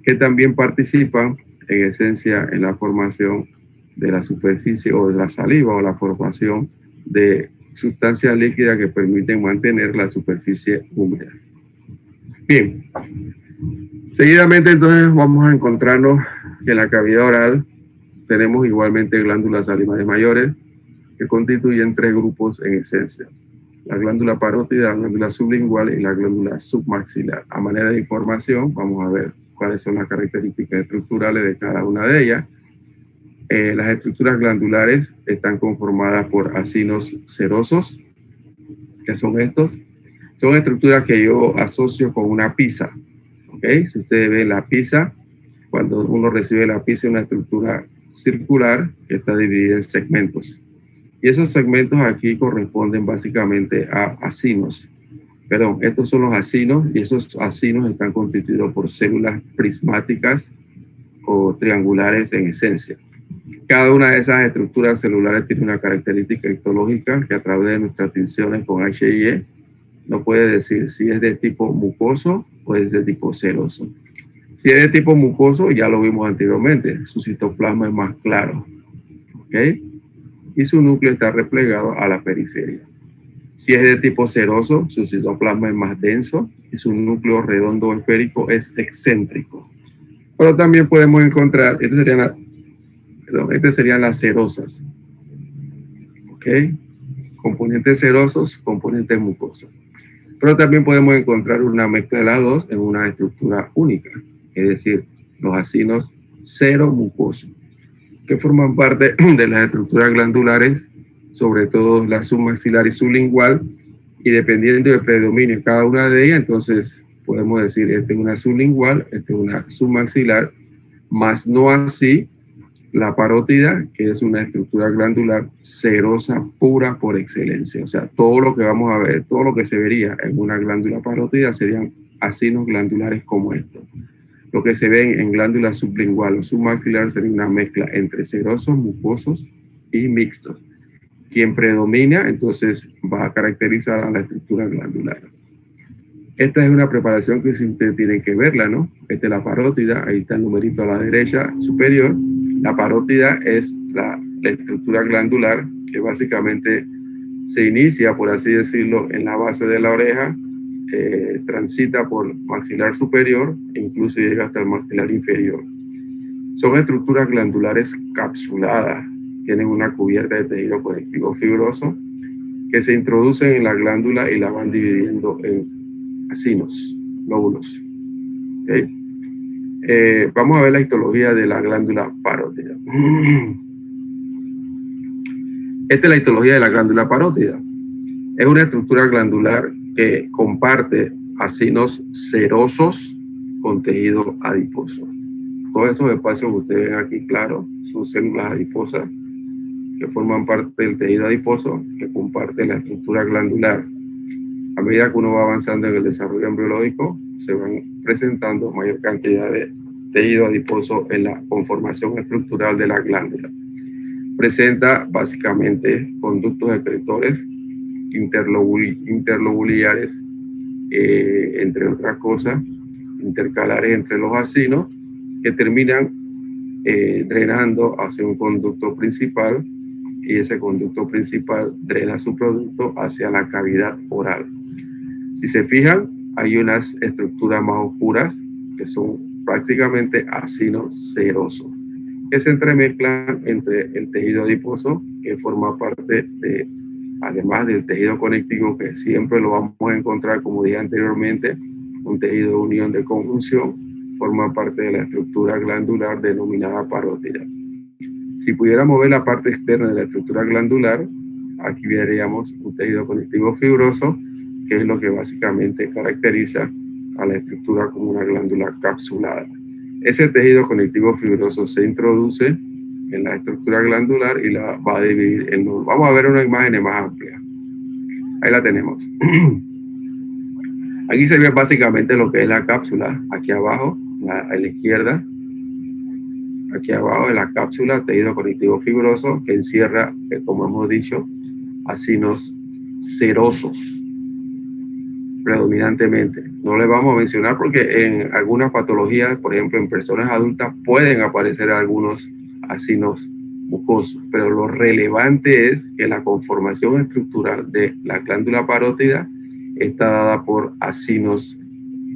que también participan en esencia en la formación de la superficie o de la saliva, o la formación de sustancias líquidas que permiten mantener la superficie húmeda. Bien, seguidamente entonces vamos a encontrarnos que en la cavidad oral tenemos igualmente glándulas salivares mayores que constituyen tres grupos en esencia: la glándula parótida, la glándula sublingual y la glándula submaxilar. A manera de información, vamos a ver cuáles son las características estructurales de cada una de ellas. Las estructuras glandulares están conformadas por acinos serosos. ¿Qué son estos? Son estructuras que yo asocio con una pizza. ¿Okay? Si ustedes ven la pizza, cuando uno recibe la pizza, es una estructura circular que está dividida en segmentos. Y esos segmentos aquí corresponden básicamente a acinos. Perdón, estos son los acinos, y esos acinos están constituidos por células prismáticas o triangulares en esencia. Cada una de esas estructuras celulares tiene una característica histológica que a través de nuestras tinciones con H&E nos puede decir si es de tipo mucoso o es de tipo seroso. Si es de tipo mucoso, ya lo vimos anteriormente, su citoplasma es más claro, ¿ok? Y su núcleo está replegado a la periferia. Si es de tipo seroso, su citoplasma es más denso y su núcleo redondo esférico es excéntrico. Pero también podemos encontrar, estas serían las serosas, ¿ok? Componentes serosos, componentes mucosos. Pero también podemos encontrar una mezcla de las dos en una estructura única, es decir, los acinos seromucosos, que forman parte de las estructuras glandulares, sobre todo la submaxilar y sublingual, y dependiendo del predominio de cada una de ellas, entonces podemos decir, esta es una sublingual, esta es una submaxilar, más no así la parótida, que es una estructura glandular serosa pura por excelencia. O sea, todo lo que vamos a ver, todo lo que se vería en una glándula parótida serían acinos glandulares como estos. Lo que se ve en glándula sublingual o submaxilar sería una mezcla entre serosos, mucosos y mixtos. Quien predomina, entonces, va a caracterizar a la estructura glandular. Esta es una preparación que si ustedes tienen que verla, ¿no? Esta es la parótida, ahí está el numerito a la derecha superior. La parótida es la estructura glandular que básicamente se inicia, por así decirlo, en la base de la oreja, transita por maxilar superior e incluso llega hasta el maxilar inferior. Son estructuras glandulares capsuladas, tienen una cubierta de tejido conectivo fibroso que se introducen en la glándula y la van dividiendo en acinos, lóbulos. ¿Okay? Vamos a ver la histología de la glándula parótida. Esta es la histología de la glándula parótida. Es una estructura glandular que comparte acinos serosos con tejido adiposo. Todos estos espacios que ustedes ven aquí, claro, son células adiposas que forman parte del tejido adiposo que comparte la estructura glandular. A medida que uno va avanzando en el desarrollo embriológico, se van presentando mayor cantidad de tejido adiposo en la conformación estructural de la glándula. Presenta básicamente conductos excretores interlobulares, entre otras cosas, intercalares entre los acinos, que terminan drenando hacia un conducto principal, y ese conducto principal drena su producto hacia la cavidad oral. Si se fijan, hay unas estructuras más oscuras que son prácticamente acinos serosos, que se entremezclan entre el tejido adiposo, que forma parte de, además del tejido conectivo, que siempre lo vamos a encontrar, como dije anteriormente, un tejido de unión de conjunción, forma parte de la estructura glandular denominada parótida. Si pudiéramos ver la parte externa de la estructura glandular, aquí veríamos un tejido conectivo fibroso, que es lo que básicamente caracteriza a la estructura como una glándula capsulada. Ese tejido conectivo fibroso se introduce en la estructura glandular y la va a dividir en dos. Vamos a ver una imagen más amplia. Ahí la tenemos. Aquí se ve básicamente lo que es la cápsula. Aquí abajo, a la izquierda, aquí abajo en la cápsula, tejido conectivo fibroso que encierra, como hemos dicho, acinos serosos predominantemente. No les vamos a mencionar porque en algunas patologías, por ejemplo en personas adultas, pueden aparecer algunos acinos mucosos, pero lo relevante es que la conformación estructural de la glándula parótida está dada por acinos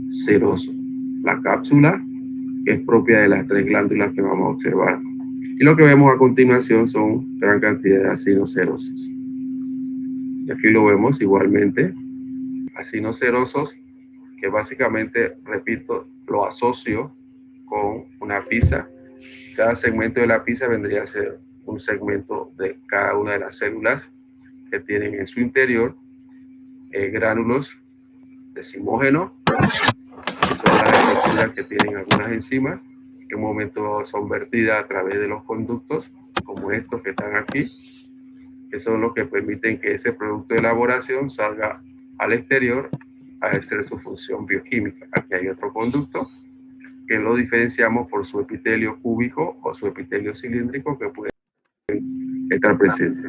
serosos. La cápsula, que es propia de las tres glándulas que vamos a observar. Y lo que vemos a continuación son gran cantidad de acinos serosos. Y aquí lo vemos igualmente, acinos serosos, que básicamente, repito, lo asocio con una pizza. Cada segmento de la pizza vendría a ser un segmento de cada una de las células que tienen en su interior gránulos decimógenos, que son las estructuras que tienen algunas enzimas, que en un momento son vertidas a través de los conductos, como estos que están aquí, que son los que permiten que ese producto de elaboración salga al exterior a ejercer su función bioquímica. Aquí hay otro conducto que lo diferenciamos por su epitelio cúbico o su epitelio cilíndrico, que puede estar presente.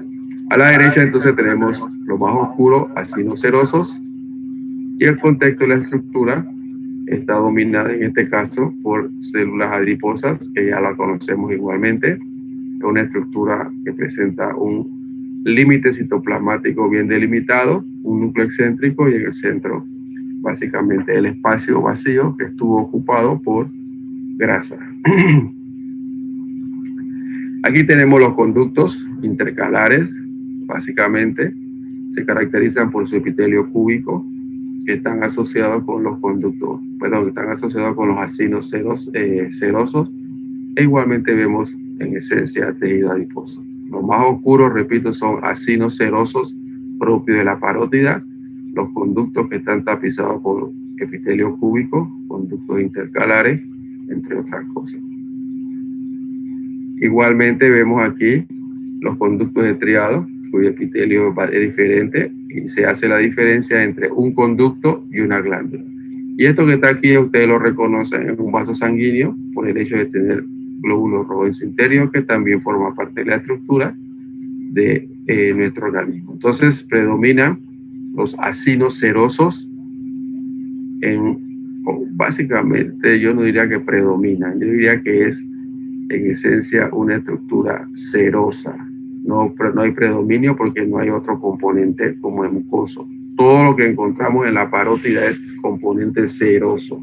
A la derecha entonces tenemos lo más oscuro, acinos serosos, y el contexto de la estructura está dominada en este caso por células adiposas, que ya la conocemos igualmente. Es una estructura que presenta un límite citoplasmático bien delimitado, un núcleo excéntrico y en el centro básicamente el espacio vacío que estuvo ocupado por grasa. Aquí tenemos los conductos intercalares, básicamente se caracterizan por su epitelio cúbico, que están asociados con los conductos, perdón, están asociados con los acinos serosos, e igualmente vemos en esencia tejido adiposo. Los más oscuros, repito, son acinos serosos propios de la parótida, los conductos que están tapizados por epitelio cúbico, conductos intercalares, entre otras cosas. Igualmente vemos aquí los conductos estriados, cuyo epitelio es diferente y se hace la diferencia entre un conducto y una glándula. Y esto que está aquí ustedes lo reconocen en un vaso sanguíneo por el hecho de tener glóbulos rojos en su interior, que también forma parte de la estructura de nuestro organismo. Entonces predominan los acinos serosos básicamente yo no diría que predominan, yo diría que es en esencia una estructura serosa. No hay predominio porque no hay otro componente como el mucoso. Todo lo que encontramos en la parótida es componente seroso.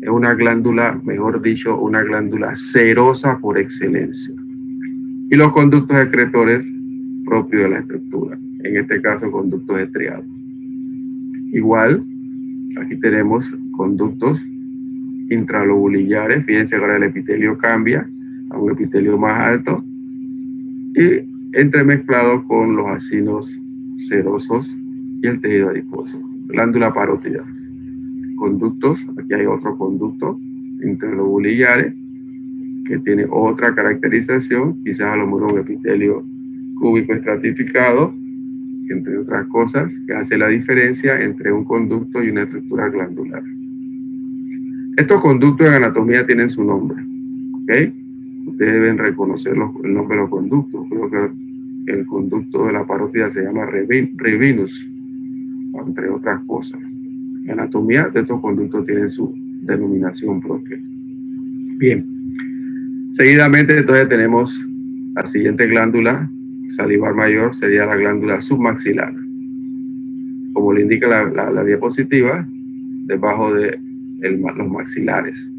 Es una glándula, mejor dicho, una glándula serosa por excelencia. Y los conductos excretores propios de la estructura, en este caso conductos estriados. Igual, aquí tenemos conductos intralobulillares. Fíjense, ahora el epitelio cambia a un epitelio más alto y entremezclado con los acinos serosos y el tejido adiposo. Glándula parótida. Conductos, aquí hay otro conducto intralobulillares que tiene otra caracterización, quizás a lo mejor un epitelio cúbico estratificado, entre otras cosas, que hace la diferencia entre un conducto y una estructura glandular. Estos conductos en anatomía tienen su nombre, ¿ok? Ustedes deben reconocer el nombre de los conductos. Creo que el conducto de la parótida se llama Revinus, entre otras cosas. En anatomía de estos conductos tienen su denominación propia. Bien. Seguidamente entonces tenemos la siguiente glándula salivar mayor, sería la glándula submaxilar. Como le indica la diapositiva, debajo de los maxilares.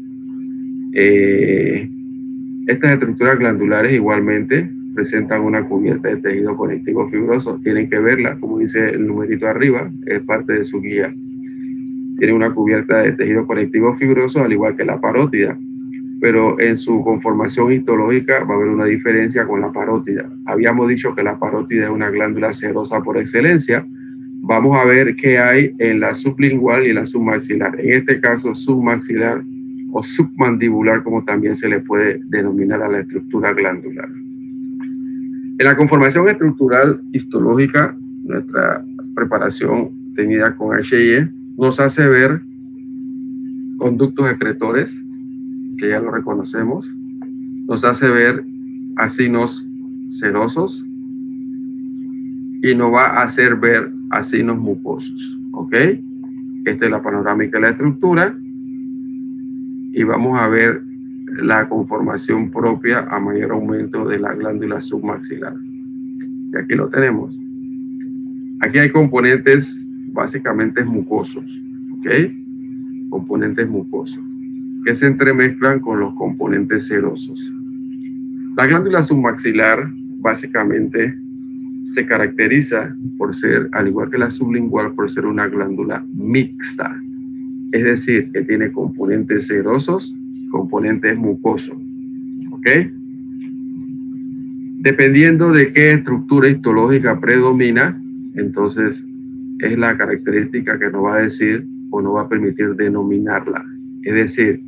Estas estructuras glandulares igualmente presentan una cubierta de tejido conectivo fibroso. Tienen que verla, como dice el numerito arriba, es parte de su guía. Tiene una cubierta de tejido conectivo fibroso, al igual que la parótida. Pero en su conformación histológica va a haber una diferencia con la parótida. Habíamos dicho que la parótida es una glándula serosa por excelencia. Vamos a ver qué hay en la sublingual y la submaxilar. En este caso, submaxilar o submandibular, como también se le puede denominar a la estructura glandular. En la conformación estructural histológica, nuestra preparación tenida con H&E nos hace ver conductos excretores, que ya lo reconocemos, nos hace ver acinos serosos y nos va a hacer ver acinos mucosos, ¿ok? Esta es la panorámica de la estructura y vamos a ver la conformación propia a mayor aumento de la glándula submaxilar. Y aquí lo tenemos. Aquí hay componentes básicamente mucosos, ¿ok? Componentes mucosos que se entremezclan con los componentes serosos. La glándula submaxilar básicamente se caracteriza por ser, al igual que la sublingual, por ser una glándula mixta, es decir, que tiene componentes serosos, componentes mucosos, ¿ok? Dependiendo de qué estructura histológica predomina, entonces es la característica que nos va a decir o nos va a permitir denominarla. Es decir,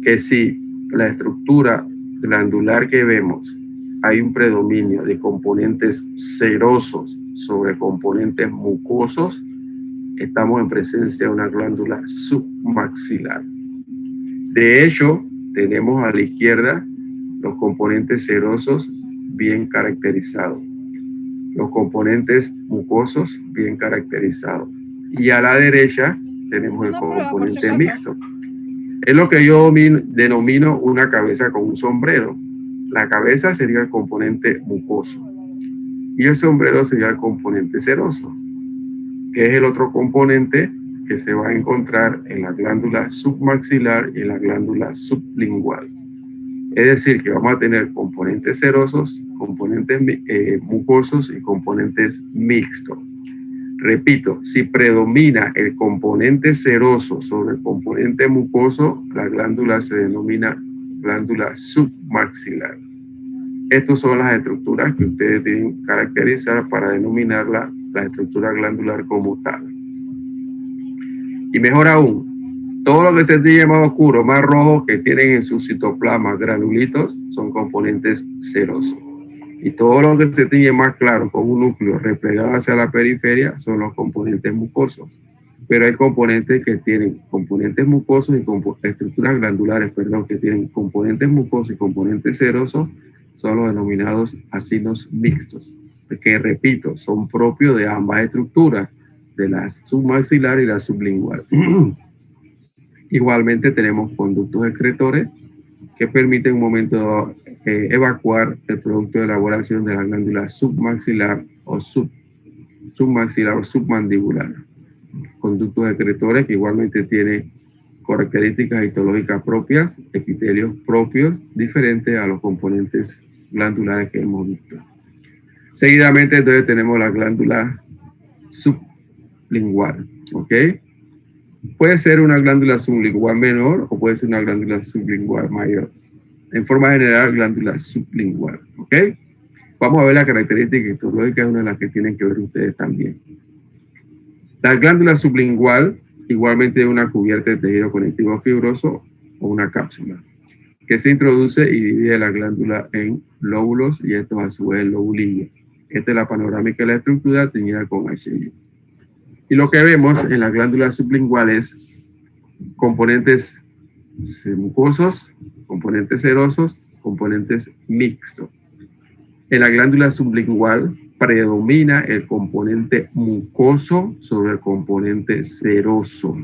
que si la estructura glandular que vemos hay un predominio de componentes serosos sobre componentes mucosos, estamos en presencia de una glándula submaxilar. De hecho, tenemos a la izquierda los componentes serosos bien caracterizados, los componentes mucosos bien caracterizados, y a la derecha tenemos el componente mixto. Es lo que yo denomino una cabeza con un sombrero. La cabeza sería el componente mucoso y el sombrero sería el componente seroso, que es el otro componente que se va a encontrar en la glándula submaxilar y en la glándula sublingual. Es decir, que vamos a tener componentes serosos, componentes mucosos y componentes mixtos. Repito, si predomina el componente seroso sobre el componente mucoso, la glándula se denomina glándula submaxilar. Estas son las estructuras que ustedes tienen que caracterizar para denominarla la estructura glandular como tal. Y mejor aún, todo lo que se tiene más oscuro, más rojo, que tienen en su citoplasma granulitos, son componentes serosos. Y todo lo que se tiene más claro, con un núcleo replegado hacia la periferia, son los componentes mucosos. Pero hay componentes que tienen componentes mucosos y estructuras glandulares, que tienen componentes mucosos y componentes serosos, son los denominados acinos mixtos, que repito, son propios de ambas estructuras, de la submaxilar y la sublingual. Igualmente tenemos conductos excretores que permiten en un momento dado, evacuar el producto de elaboración de la glándula submaxilar o submaxilar o submandibular. Conductos excretores que igualmente tienen características histológicas propias, epitelios propios, diferentes a los componentes glandulares que hemos visto. Seguidamente entonces tenemos la glándula sublingual, ¿ok? Puede ser una glándula sublingual menor o puede ser una glándula sublingual mayor. En forma general, glándula sublingual, ¿ok? Vamos a ver la característica histológica, es una de las que tienen que ver ustedes también. La glándula sublingual igualmente es una cubierta de tejido conectivo fibroso o una cápsula que se introduce y divide la glándula en lóbulos y estos a su vez el lobulillo. Esta es la panorámica de la estructura teñida con HI. Y lo que vemos en la glándula sublingual es componentes mucosos, componentes serosos, componentes mixtos. En la glándula sublingual predomina el componente mucoso sobre el componente seroso.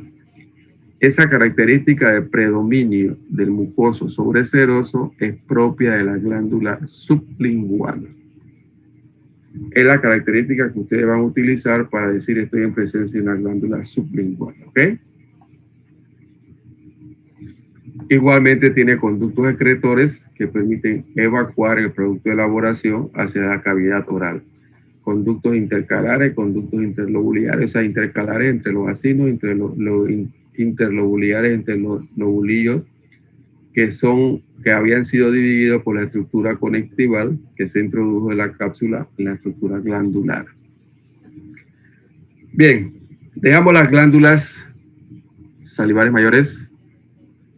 Esa característica de predominio del mucoso sobre seroso es propia de la glándula sublingual. Es la característica que ustedes van a utilizar para decir estoy en presencia de una glándula sublingual, ¿ok? Igualmente tiene conductos excretores que permiten evacuar el producto de elaboración hacia la cavidad oral. Conductos intercalares, conductos interlobulares, o sea, intercalares entre los acinos, entre los interlobulares, entre los lobulillos, que habían sido divididos por la estructura conectival que se introdujo en la cápsula, en la estructura glandular. Bien, dejamos las glándulas salivares mayores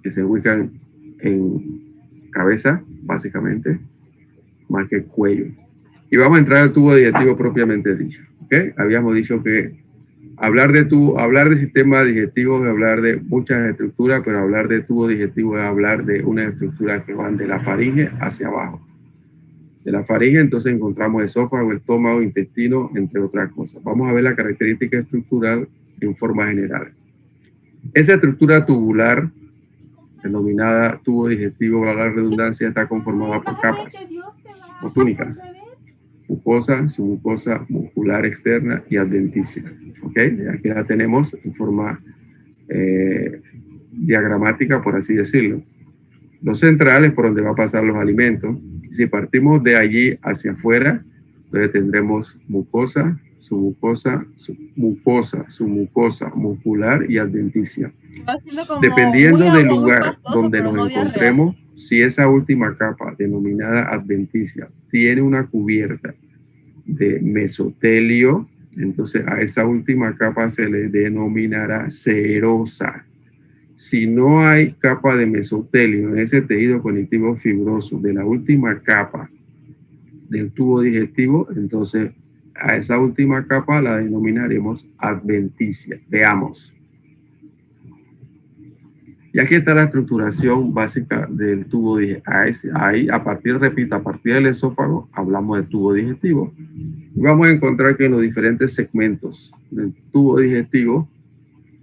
que se ubican en cabeza, básicamente, más que cuello. Y vamos a entrar al tubo digestivo propiamente dicho. ¿Okay? Habíamos dicho que hablar de sistema digestivo es hablar de muchas estructuras, pero hablar de tubo digestivo es hablar de unas estructuras que van de la faringe hacia abajo. De la faringe entonces encontramos esófago, estómago, intestino, entre otras cosas. Vamos a ver la característica estructural en forma general. Esa estructura tubular, denominada tubo digestivo, valga la redundancia, está conformada por capas o túnicas: mucosa, submucosa, muscular externa y adventicia. ¿Ok? Aquí la tenemos en forma diagramática, por así decirlo. Lo central es por donde va a pasar los alimentos. Si partimos de allí hacia afuera, entonces tendremos mucosa, submucosa, submucosa, muscular y adventicia. Dependiendo del lugar donde nos encontremos, si esa última capa, denominada adventicia, tiene una cubierta de mesotelio, entonces a esa última capa se le denominará serosa. Si no hay capa de mesotelio en ese tejido conectivo fibroso de la última capa del tubo digestivo, entonces a esa última capa la denominaremos adventicia. Veamos. Y aquí está la estructuración básica del tubo digestivo. Ahí, a partir del esófago, hablamos del tubo digestivo. Y vamos a encontrar que en los diferentes segmentos del tubo digestivo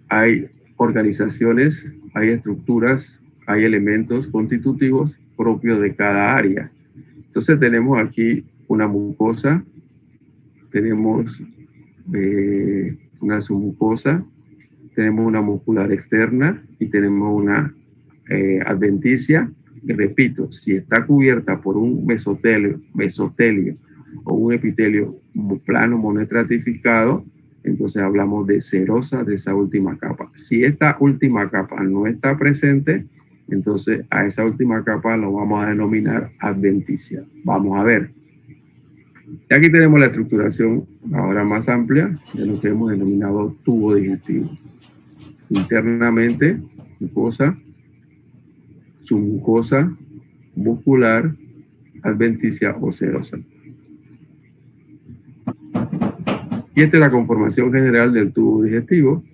hay organizaciones, hay estructuras, hay elementos constitutivos propios de cada área. Entonces tenemos aquí una mucosa, tenemos una submucosa, tenemos una muscular externa y tenemos una adventicia. Y repito, si está cubierta por un mesotelio o un epitelio plano monoestratificado, entonces hablamos de serosa de esa última capa. Si esta última capa no está presente, entonces a esa última capa lo vamos a denominar adventicia. Vamos a ver. Y aquí tenemos la estructuración ahora más amplia de lo que hemos denominado tubo digestivo. Internamente, mucosa, submucosa, muscular, adventicia o serosa. Y esta es la conformación general del tubo digestivo.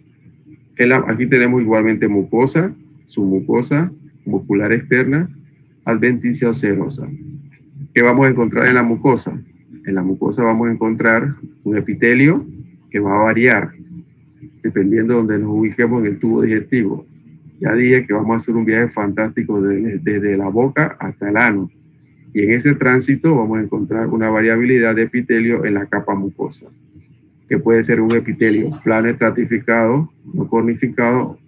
Aquí tenemos igualmente mucosa, submucosa, muscular externa, adventicia o serosa. ¿Qué vamos a encontrar en la mucosa? En la mucosa vamos a encontrar un epitelio que va a variar dependiendo de donde nos ubiquemos en el tubo digestivo. Ya dije que vamos a hacer un viaje fantástico desde la boca hasta el ano. Y en ese tránsito vamos a encontrar una variabilidad de epitelio en la capa mucosa, que puede ser un epitelio plano estratificado, no cornificado,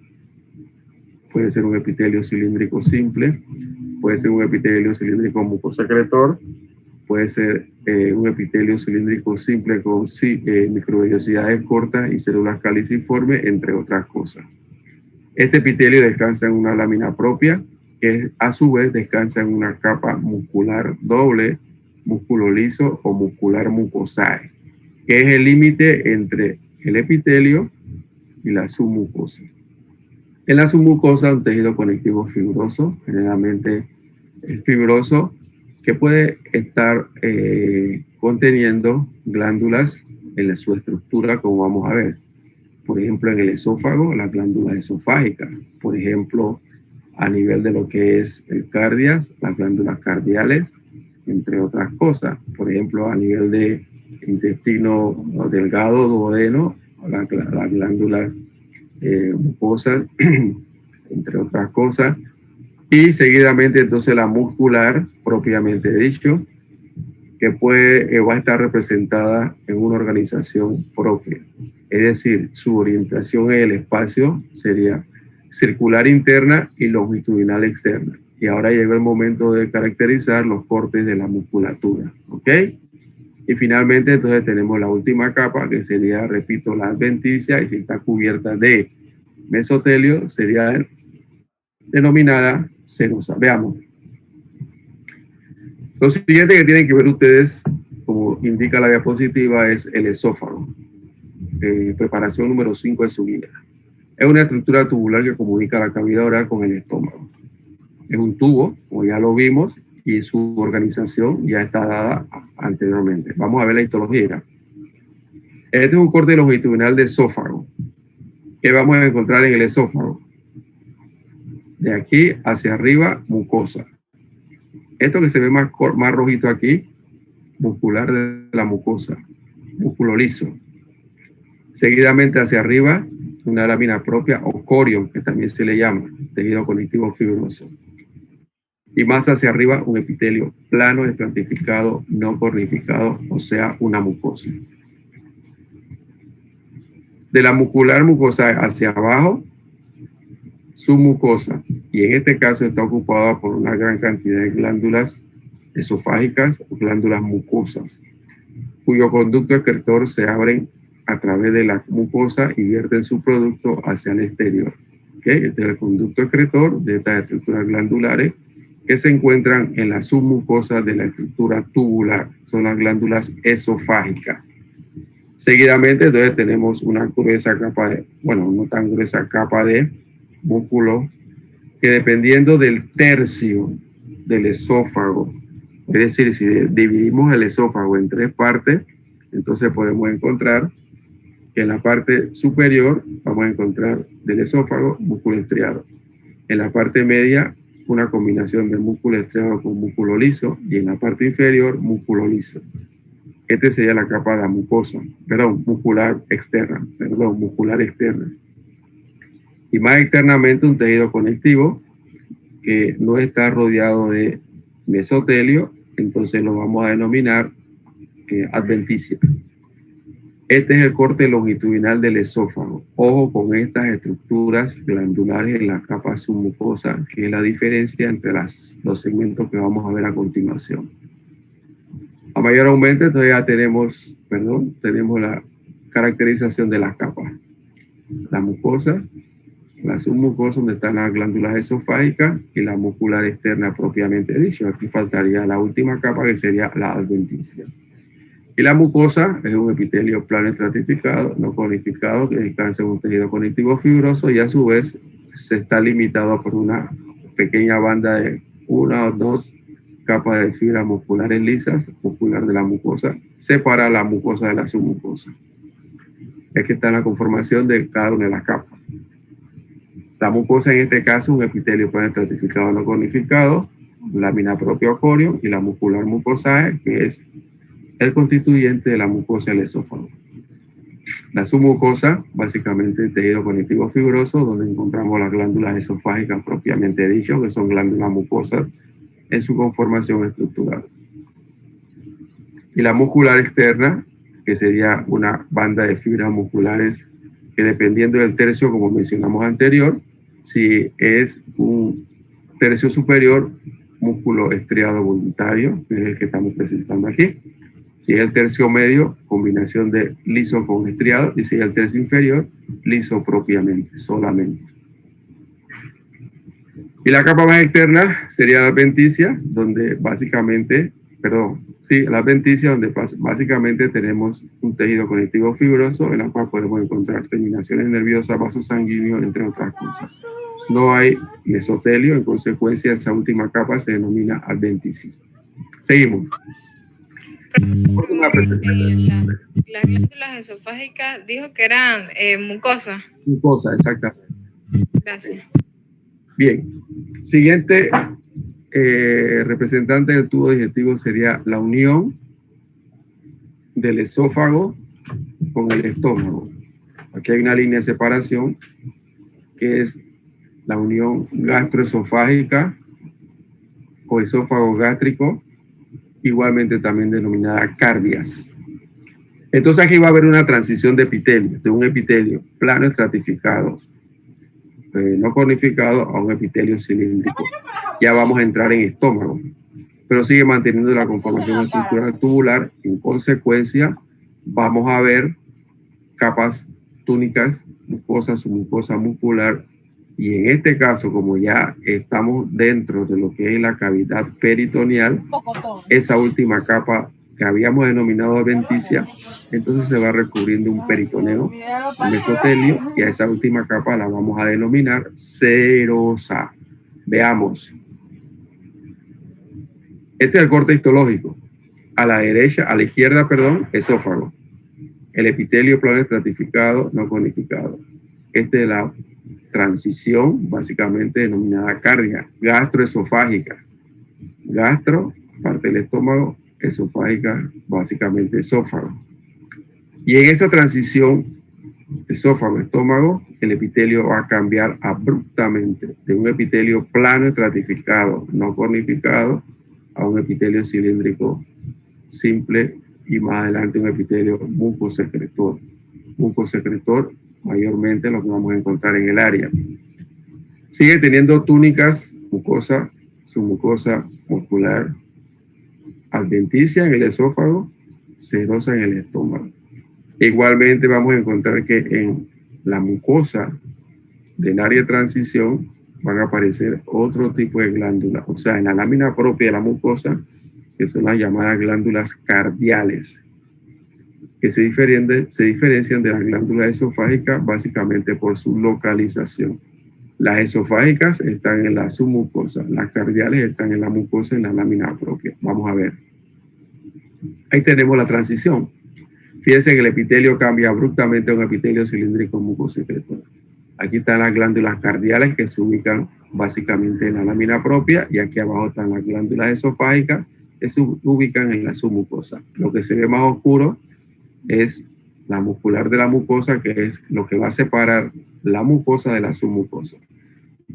puede ser un epitelio cilíndrico simple, puede ser un epitelio cilíndrico mucosecretor, puede ser un epitelio cilíndrico simple con microvellosidades cortas y células caliciformes, entre otras cosas. Este epitelio descansa en una lámina propia, que a su vez descansa en una capa muscular doble, músculo liso o muscular mucosae, que es el límite entre el epitelio y la submucosa. En la submucosa, un tejido conectivo fibroso, generalmente es fibroso, que puede estar conteniendo glándulas en su estructura, como vamos a ver. Por ejemplo, en el esófago, las glándulas esofágicas. Por ejemplo, a nivel de lo que es el cardias, las glándulas cardiales, entre otras cosas. Por ejemplo, a nivel de intestino delgado, duodeno, las glándulas mucosas, entre otras cosas. Y seguidamente, entonces, la muscular, propiamente dicho, que va a estar representada en una organización propia. Es decir, su orientación en el espacio sería circular interna y longitudinal externa. Y ahora llegó el momento de caracterizar los cortes de la musculatura. ¿Ok? Y finalmente, entonces, tenemos la última capa, que sería, repito, la adventicia, y si está cubierta de mesotelio, sería denominada serosa. Veamos. Lo siguiente que tienen que ver ustedes, como indica la diapositiva, es el esófago. Preparación número 5 de su guía. Es una estructura tubular que comunica la cavidad oral con el estómago. Es un tubo, como ya lo vimos, y su organización ya está dada anteriormente. Vamos a ver la histología. Este es un corte longitudinal de esófago. ¿Qué vamos a encontrar en el esófago? De aquí hacia arriba, mucosa. Esto que se ve más rojito aquí, muscular de la mucosa, músculo liso. Seguidamente hacia arriba, una lámina propia o corion, que también se le llama, tejido conectivo fibroso. Y más hacia arriba, un epitelio plano, estratificado, no cornificado, o sea, una mucosa. De la muscular mucosa hacia abajo, submucosa, y en este caso está ocupada por una gran cantidad de glándulas esofágicas o glándulas mucosas, cuyo conducto excretor se abren a través de la mucosa y vierten su producto hacia el exterior. ¿Okay? Este es el conducto excretor de estas estructuras glandulares que se encuentran en la submucosa de la estructura tubular. Son las glándulas esofágicas. Seguidamente, entonces, tenemos una gruesa capa de, bueno, no tan gruesa capa de músculo que, dependiendo del tercio del esófago, es decir, si dividimos el esófago en 3 partes, entonces podemos encontrar que en la parte superior vamos a encontrar del esófago músculo estriado. En la parte media, una combinación de músculo estriado con músculo liso, y en la parte inferior, músculo liso. Esta sería la capa de la mucosa, muscular externa. Y más externamente, un tejido conectivo que no está rodeado de mesotelio, entonces lo vamos a denominar adventicia. Este es el corte longitudinal del esófago. Ojo con estas estructuras glandulares en la capa submucosa, que es la diferencia entre los segmentos que vamos a ver a continuación. A mayor aumento, entonces ya tenemos la caracterización de las capas. La mucosa, la submucosa, donde están las glándulas esofágicas, y la muscular externa propiamente dicho. Aquí faltaría la última capa, que sería la adventicia. Y la mucosa es un epitelio plano estratificado, no conificado, que descansa en un tejido conectivo fibroso, y a su vez se está limitado por una pequeña banda de 1 o 2 capas de fibras musculares lisas, muscular de la mucosa, separa la mucosa de la submucosa. Es que está en la conformación de cada una de las capas. La mucosa, en este caso, un epitelio plano estratificado no conificado, lámina propia o corion, y la muscular mucosae, que es el constituyente de la mucosa del esófago. La submucosa, básicamente el tejido conectivo fibroso, donde encontramos las glándulas esofágicas propiamente dicho, que son glándulas mucosas en su conformación estructural. Y la muscular externa, que sería una banda de fibras musculares que dependiendo del tercio, como mencionamos anterior, si es un tercio superior, músculo estriado voluntario, que es el que estamos presentando aquí. Si es el tercio medio, combinación de liso con estriado, y si es el tercio inferior, liso propiamente, solamente. Y la capa más externa sería la adventicia, donde básicamente, la adventicia, donde básicamente tenemos un tejido conectivo fibroso, en la cual podemos encontrar terminaciones nerviosas, vasos sanguíneos, entre otras cosas. No hay mesotelio, en consecuencia, esa última capa se denomina adventicia. Seguimos. Las glándulas esofágicas dijo que eran mucosas. Mucosa, exactamente. Gracias. Bien. Siguiente representante del tubo digestivo sería la unión del esófago con el estómago. Aquí hay una línea de separación que es la unión gastroesofágica o esófago gástrico, igualmente también denominada cardias. Entonces aquí va a haber una transición de epitelio, de un epitelio plano estratificado, no cornificado, a un epitelio cilíndrico. Ya vamos a entrar en estómago, pero sigue manteniendo la conformación estructural tubular. En consecuencia, vamos a ver capas túnicas, mucosa, submucosa, muscular, y en este caso, como ya estamos dentro de lo que es la cavidad peritoneal, esa última capa que habíamos denominado adventicia, entonces se va recubriendo un peritoneo, un mesotelio, y a esa última capa la vamos a denominar serosa. Veamos. Este es el corte histológico. A la izquierda, esófago. El epitelio plano estratificado, no conificado. Esta es la transición, básicamente denominada cardia, gastroesofágica. Gastro, parte del estómago, esofágica, básicamente esófago. Y en esa transición, esófago-estómago, el epitelio va a cambiar abruptamente de un epitelio plano estratificado, no cornificado, a un epitelio cilíndrico simple y más adelante un epitelio mucosecretor. Mucosecretor, mayormente lo que vamos a encontrar en el área. Sigue teniendo túnicas, mucosa, submucosa muscular, adventicia en el esófago, serosa en el estómago. Igualmente vamos a encontrar que en la mucosa del área de transición van a aparecer otro tipo de glándulas, o sea, en la lámina propia de la mucosa, que son las llamadas glándulas cardiales, que se diferencian de las glándulas esofágicas básicamente por su localización. Las esofágicas están en la submucosa, las cardiales están en la mucosa, en la lámina propia. Vamos a ver. Ahí tenemos la transición. Fíjense que el epitelio cambia abruptamente a un epitelio cilíndrico mucosecretor. Aquí están las glándulas cardiales que se ubican básicamente en la lámina propia, y aquí abajo están las glándulas esofágicas que se ubican en la submucosa. Lo que se ve más oscuro es la muscular de la mucosa, que es lo que va a separar la mucosa de la submucosa.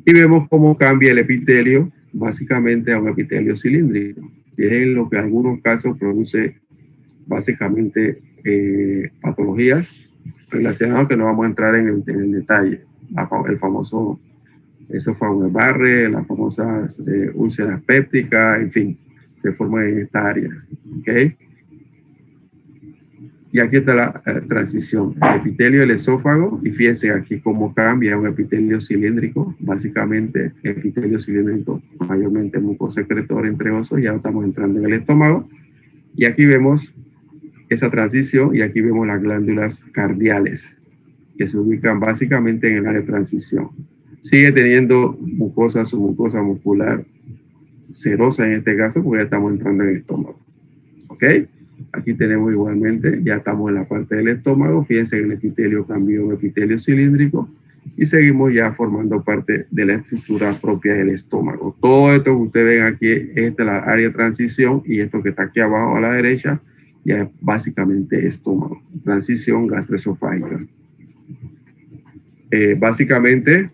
Y vemos cómo cambia el epitelio básicamente a un epitelio cilíndrico, que es en lo que en algunos casos produce básicamente patologías relacionadas que no vamos a entrar en el detalle. El famoso esófago de Barre, las famosas úlceras pépticas, en fin, se forman en esta área. ¿Okay? Y aquí está la transición, el epitelio del esófago, y fíjense aquí cómo cambia un epitelio cilíndrico, básicamente epitelio cilíndrico, mayormente mucosecretor entre osos, ya estamos entrando en el estómago, y aquí vemos esa transición, y aquí vemos las glándulas cardiales, que se ubican básicamente en el área de transición. Sigue teniendo mucosa, submucosa muscular, serosa en este caso, porque ya estamos entrando en el estómago. ¿Ok? Aquí tenemos igualmente, ya estamos en la parte del estómago. Fíjense que el epitelio cambió a un epitelio cilíndrico y seguimos ya formando parte de la estructura propia del estómago. Todo esto que ustedes ven aquí es de la área de transición, y esto que está aquí abajo a la derecha ya es básicamente estómago, transición gastroesofágica. Básicamente,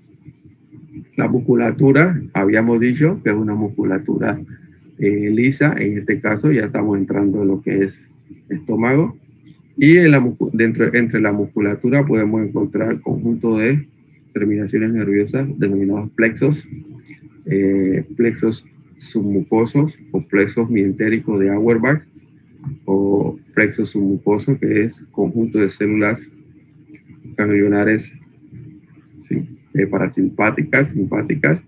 la musculatura, habíamos dicho que es una musculatura lisa, en este caso ya estamos entrando en lo que es estómago, y entre la musculatura podemos encontrar conjunto de terminaciones nerviosas denominados plexos, plexos submucosos o plexos mientéricos de Auerbach, o plexo submucoso, que es conjunto de células ganglionares parasimpáticas, simpáticas,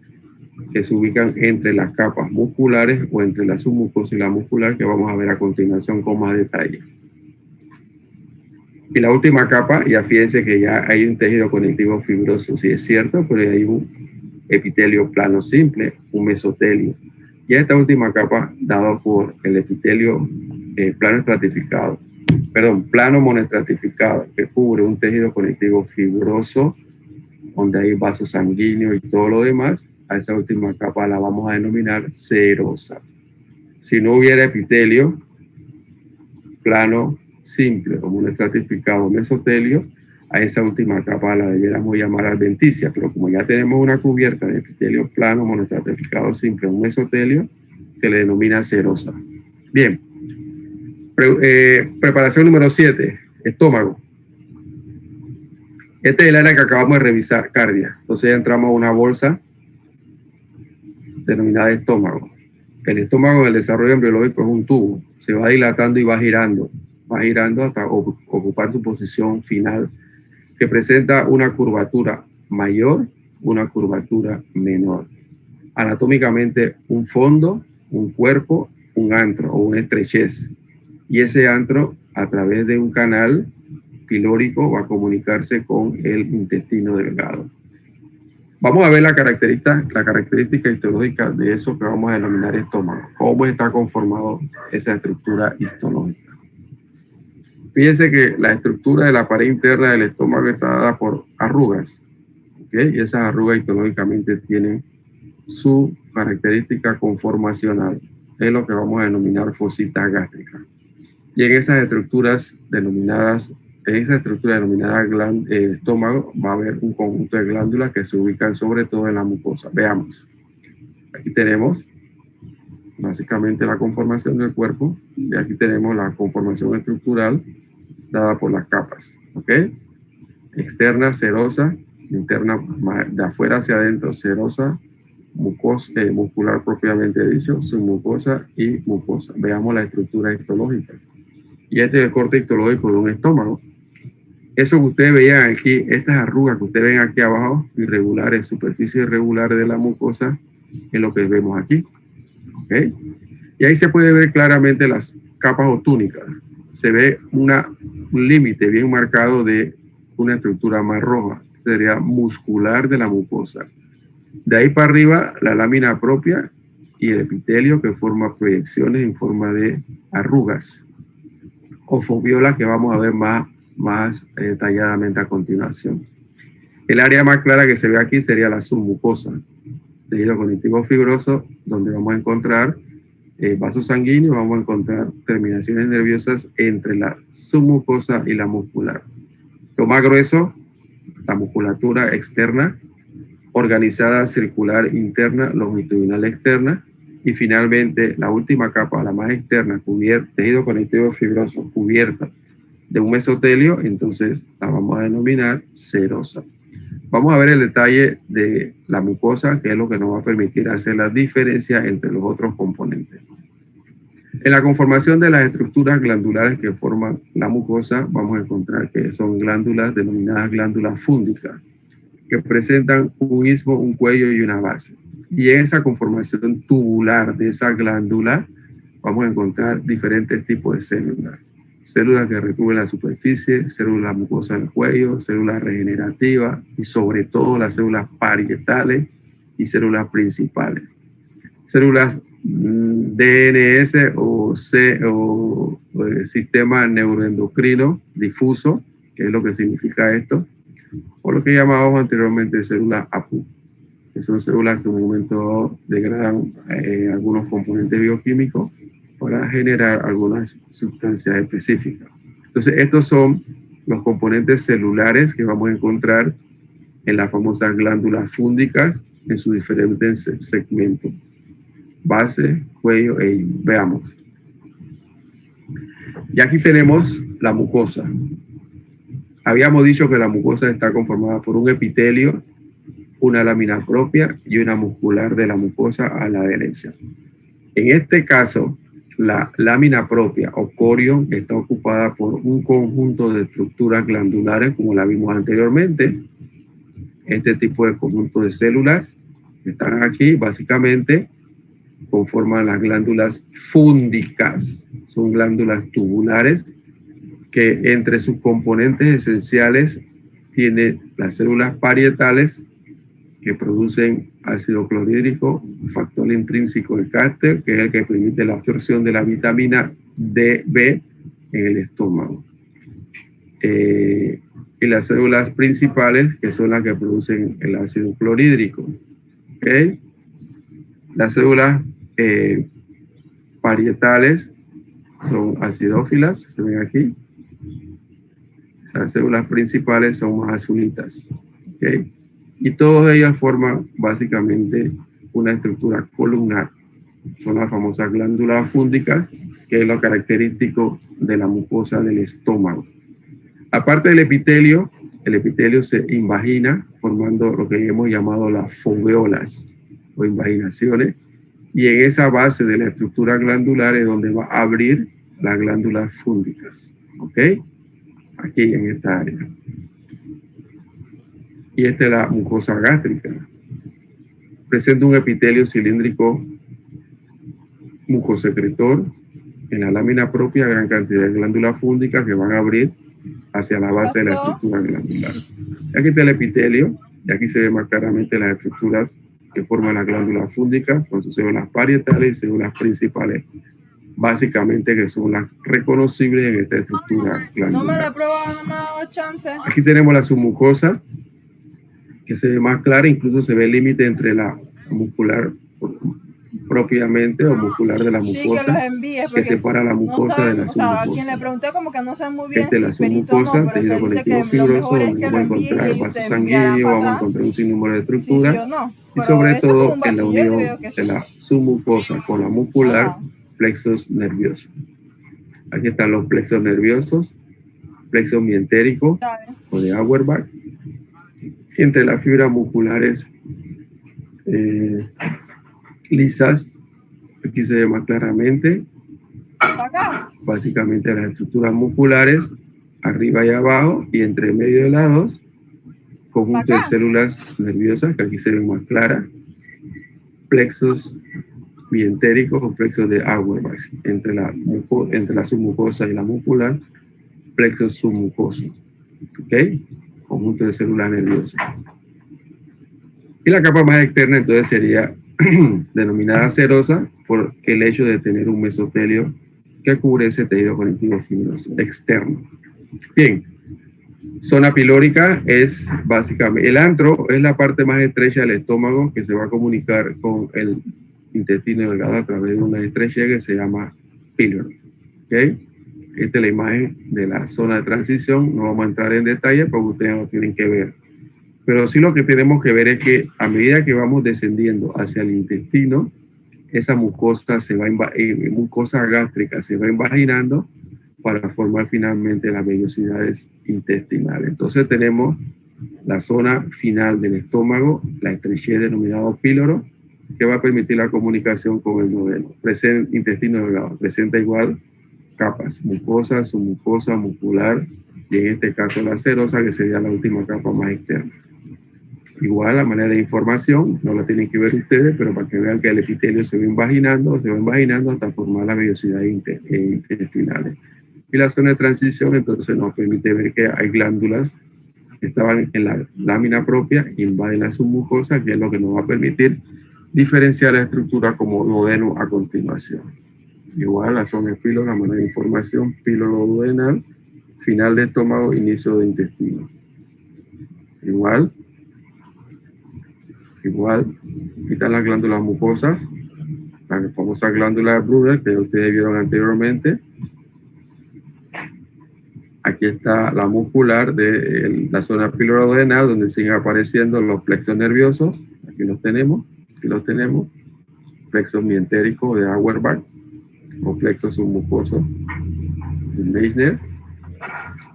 que se ubican entre las capas musculares o entre la submucosa y la muscular, que vamos a ver a continuación con más detalle. Y la última capa, ya fíjense que ya hay un tejido conectivo fibroso, sí es cierto, pero hay un epitelio plano simple, un mesotelio. Y esta última capa, dada por el epitelio plano monoestratificado, que cubre un tejido conectivo fibroso, donde hay vasos sanguíneos y todo lo demás, a esa última capa la vamos a denominar serosa. Si no hubiera epitelio plano simple o monoestratificado mesotelio, a esa última capa la debiéramos llamar adventicia, pero como ya tenemos una cubierta de epitelio plano monoestratificado simple, un mesotelio, se le denomina serosa. Bien, preparación número 7, estómago. Este es el área que acabamos de revisar, cardia. Entonces ya entramos a una bolsa denominada estómago. El estómago en el desarrollo embriológico es un tubo, se va dilatando y va girando hasta ocupar su posición final, que presenta una curvatura mayor, una curvatura menor. Anatómicamente, un fondo, un cuerpo, un antro o una estrechez. Y ese antro, a través de un canal pilórico, va a comunicarse con el intestino delgado. Vamos a ver la característica histológica de eso que vamos a denominar estómago. ¿Cómo está conformado esa estructura histológica? Fíjense que la estructura de la pared interna del estómago está dada por arrugas, ¿okay? Y esas arrugas histológicamente tienen su característica conformacional. Es lo que vamos a denominar fosita gástrica. Y en esas estructuras denominadas, estómago, va a haber un conjunto de glándulas que se ubican sobre todo en la mucosa. Veamos. Aquí tenemos básicamente la conformación del cuerpo, y aquí tenemos la conformación estructural dada por las capas, ¿ok? Externa, serosa, interna, de afuera hacia adentro, serosa, muscular propiamente dicho, submucosa y mucosa. Veamos la estructura histológica. Y este es el corte histológico de un estómago. Eso que ustedes veían aquí, estas arrugas que ustedes ven aquí abajo, irregulares, superficie irregular de la mucosa, es lo que vemos aquí. ¿Okay? Y ahí se puede ver claramente las capas o túnicas. Se ve un límite bien marcado de una estructura más roja, sería muscular de la mucosa. De ahí para arriba, la lámina propia y el epitelio, que forma proyecciones en forma de arrugas o foviolas, que vamos a ver más detalladamente a continuación. El área más clara que se ve aquí sería la submucosa, tejido conectivo fibroso, donde vamos a encontrar vasos sanguíneos, vamos a encontrar terminaciones nerviosas entre la submucosa y la muscular. Lo más grueso, la musculatura externa, organizada circular interna, longitudinal externa, y finalmente la última capa, la más externa, tejido conectivo fibroso cubierta de un mesotelio, entonces la vamos a denominar serosa. Vamos a ver el detalle de la mucosa, que es lo que nos va a permitir hacer la diferencia entre los otros componentes. En la conformación de las estructuras glandulares que forman la mucosa, vamos a encontrar que son glándulas denominadas glándulas fúndicas, que presentan un istmo, un cuello y una base. Y en esa conformación tubular de esa glándula vamos a encontrar diferentes tipos de células. Células que recubren la superficie, células mucosas del cuello, células regenerativas y sobre todo las células parietales y células principales. Células DNS o sistema neuroendocrino difuso, que es lo que significa esto, o lo que llamábamos anteriormente células APU, que son células que en un momento degradan algunos componentes bioquímicos para generar algunas sustancias específicas. Entonces, estos son los componentes celulares que vamos a encontrar en las famosas glándulas fúngicas en sus diferentes segmentos: base, cuello e hilo. Veamos. Y aquí tenemos la mucosa. Habíamos dicho que la mucosa está conformada por un epitelio, una lámina propia y una muscular de la mucosa a la derecha. En este caso, la lámina propia o corion está ocupada por un conjunto de estructuras glandulares, como la vimos anteriormente. Este tipo de conjunto de células que están aquí básicamente conforman las glándulas fúngicas. Son glándulas tubulares que entre sus componentes esenciales tiene las células parietales, que producen ácido clorhídrico, factor intrínseco del cáster, que es el que permite la absorción de la vitamina D-B en el estómago. Y las células principales, que son las que producen el ácido clorhídrico. ¿Okay? Las células parietales son acidófilas, se ven aquí. Las células principales son más azulitas. ¿Okay? Y todas ellas forman básicamente una estructura columnar. Son las famosas glándulas fúngicas, que es lo característico de la mucosa del estómago. Aparte del epitelio, el epitelio se invagina formando lo que hemos llamado las foveolas o invaginaciones, y en esa base de la estructura glandular es donde va a abrir las glándulas fúngicas. ¿Ok? Aquí en esta área. Y esta es la mucosa gástrica. Presenta un epitelio cilíndrico mucosecretor. En la lámina propia, gran cantidad de glándulas fúngicas que van a abrir hacia la base de la estructura glandular. Aquí está el epitelio, y aquí se ve más claramente las estructuras que forman las glándulas fúngicas, con sus células parietales y células principales, básicamente, que son las reconocibles en esta estructura glandular. No me la he probado, no me ha dado chance. Aquí tenemos la submucosa, que se ve más clara, incluso se ve el límite entre la muscular propiamente o muscular de la mucosa, que separa la mucosa de la submucosa. A quien le pregunté como que no sé muy bien Esta es la submucosa, tejido conectivo fibroso, donde vamos a encontrar vasos sanguíneos, vamos a encontrar un sinnúmero de estructuras, y sobre todo en la unión de la submucosa con la muscular, plexos nerviosos. Aquí están los plexos nerviosos, plexo mientérico o de Auerbach. Entre las fibras musculares lisas, aquí se ve más claramente, básicamente las estructuras musculares, arriba y abajo, y entre medio de las dos, conjunto de células nerviosas, que aquí se ven más claras, plexos mientéricos o plexos de Auerbach, entre la submucosa y la muscular, plexos submucosos. ¿Ok? Conjunto de células nerviosas. Y la capa más externa entonces sería denominada serosa por el hecho de tener un mesotelio que cubre ese tejido conectivo fibroso externo. Bien, zona pilórica es básicamente, el antro es la parte más estrecha del estómago que se va a comunicar con el intestino delgado a través de una estrechez que se llama píloro. ¿Ok? Esta es la imagen de la zona de transición. No vamos a entrar en detalle porque ustedes no tienen que ver. Pero sí lo que tenemos que ver es que a medida que vamos descendiendo hacia el intestino, esa mucosa mucosa gástrica se va invaginando para formar finalmente las vellosidades intestinales. Entonces tenemos la zona final del estómago, la estrechez denominado píloro, que va a permitir la comunicación con el duodeno. Intestino delgado presenta igual capas: mucosa, submucosa, muscular, y en este caso la serosa, que sería la última capa más externa. Igual la manera de información, no la tienen que ver ustedes, pero para que vean que el epitelio se va invaginando hasta formar las vellosidades intestinales. Y la zona de transición entonces nos permite ver que hay glándulas que estaban en la lámina propia, invaden la submucosa, que es lo que nos va a permitir diferenciar la estructura como duodeno a continuación. Igual la zona de píloro, la manera de información, píloro duodenal, final de estómago, inicio de intestino. Igual, aquí están las glándulas mucosas, la famosa glándula de Brunner que ustedes vieron anteriormente. Aquí está la muscular de la zona pilorodrenal, donde siguen apareciendo los plexos nerviosos. Aquí los tenemos. Plexo mientérico de Auerbach o plexo submucoso de Meissner.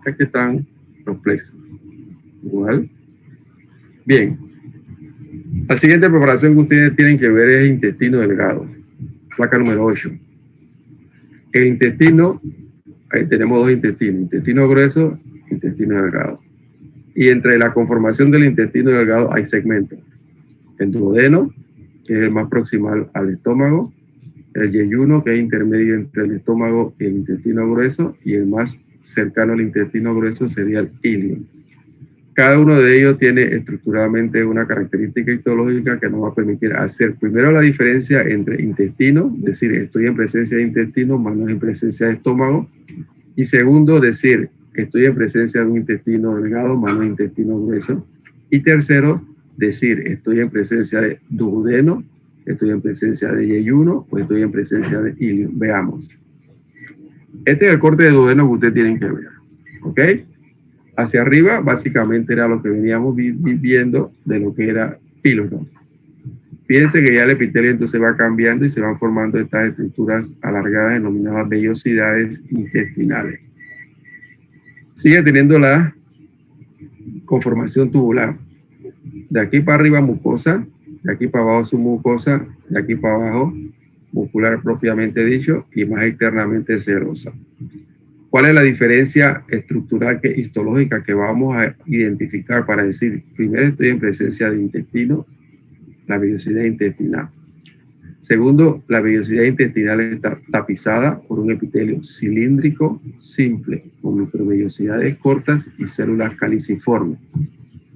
Aquí están los plexos. Igual. Bien. La siguiente preparación que ustedes tienen que ver es el intestino delgado. Placa número 8. El intestino, ahí tenemos dos intestinos, intestino grueso e intestino delgado. Y entre la conformación del intestino delgado hay segmentos. El duodeno, que es el más proximal al estómago, el yeyuno, que es intermedio entre el estómago y el intestino grueso, y el más cercano al intestino grueso sería el ilion. Cada uno de ellos tiene estructuralmente una característica histológica que nos va a permitir hacer primero la diferencia entre intestino, es decir, estoy en presencia de intestino, más no en presencia de estómago, y segundo, decir, estoy en presencia de un intestino delgado, más no intestino grueso, y tercero, decir, estoy en presencia de duodeno, estoy en presencia de yeyuno, o estoy en presencia de ilion. Veamos. Este es el corte de duodeno que ustedes tienen que ver, ¿ok? Hacia arriba, básicamente era lo que veníamos viendo de lo que era píloro. Fíjense que ya el epitelio entonces va cambiando y se van formando estas estructuras alargadas denominadas vellosidades intestinales. Sigue teniendo la conformación tubular. De aquí para arriba mucosa, de aquí para abajo submucosa, de aquí para abajo muscular propiamente dicho y más externamente serosa. ¿Cuál es la diferencia estructural histológica que vamos a identificar para decir, primero estoy en presencia de intestino, la vellosidad intestinal? Segundo, la vellosidad intestinal está tapizada por un epitelio cilíndrico simple, con microvellosidades cortas y células caliciformes.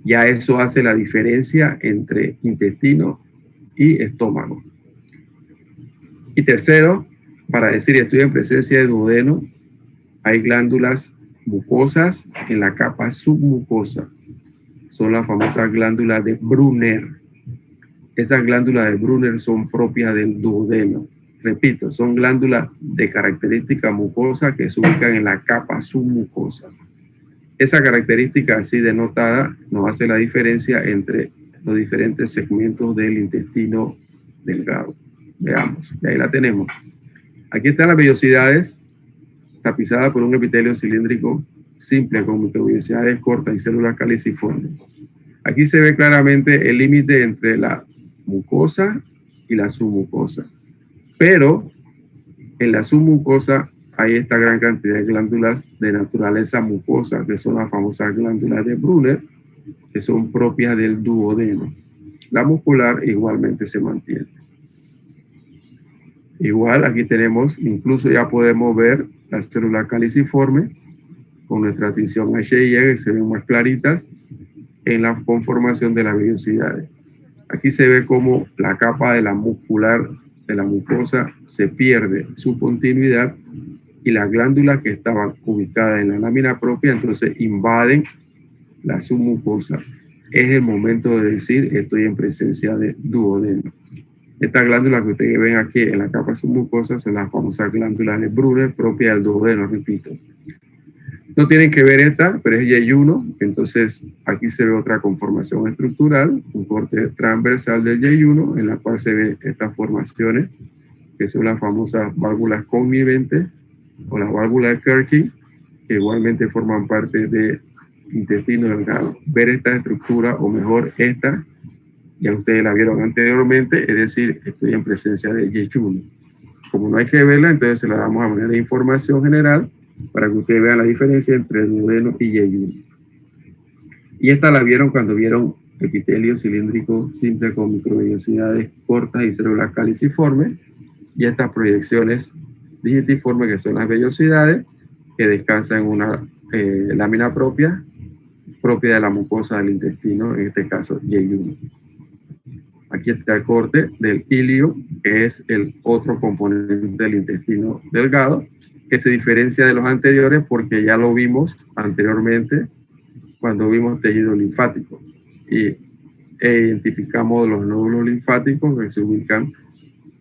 Ya eso hace la diferencia entre intestino y estómago. Y tercero, para decir estoy en presencia de duodeno, hay glándulas mucosas en la capa submucosa. Son las famosas glándulas de Brunner. Esas glándulas de Brunner son propias del duodeno. Repito, son glándulas de característica mucosa que se ubican en la capa submucosa. Esa característica así denotada nos hace la diferencia entre los diferentes segmentos del intestino delgado. Veamos, y ahí la tenemos. Aquí están las vellosidades tapizadas por un epitelio cilíndrico simple con microvellosidades cortas y células caliciformes. Aquí se ve claramente el límite entre la mucosa y la submucosa. Pero en la submucosa hay esta gran cantidad de glándulas de naturaleza mucosa, que son las famosas glándulas de Brunner, que son propias del duodeno. La muscular igualmente se mantiene. Igual aquí tenemos, incluso ya podemos ver las células caliciformes con nuestra tinción HY que se ven más claritas en la conformación de las vellosidades. Aquí se ve como la capa de la muscular de la mucosa se pierde su continuidad y las glándulas que estaban ubicadas en la lámina propia entonces invaden la submucosa. Es el momento de decir estoy en presencia de duodeno. Estas glándulas que ustedes ven aquí en la capa submucosa son las famosas glándulas de Brunner propias del duodeno, repito. No tienen que ver esta, pero es yeyuno, entonces aquí se ve otra conformación estructural, un corte transversal del yeyuno, en la cual se ve estas formaciones, que son las famosas válvulas conniventes o las válvulas de Kerki, que igualmente forman parte del intestino delgado. Ver esta estructura, o mejor esta, ya ustedes la vieron anteriormente, es decir, estoy en presencia de yeyuno. Como no hay que verla, entonces se la damos a manera de información general para que ustedes vean la diferencia entre duodeno y yeyuno. Y esta la vieron cuando vieron epitelio cilíndrico simple con microvellosidades cortas y células caliciformes, y estas proyecciones digitiformes que son las vellosidades que descansan en una lámina propia de la mucosa del intestino, en este caso yeyuno. Aquí está el corte del ilio, que es el otro componente del intestino delgado, que se diferencia de los anteriores porque ya lo vimos anteriormente cuando vimos tejido linfático y identificamos los nódulos linfáticos que se ubican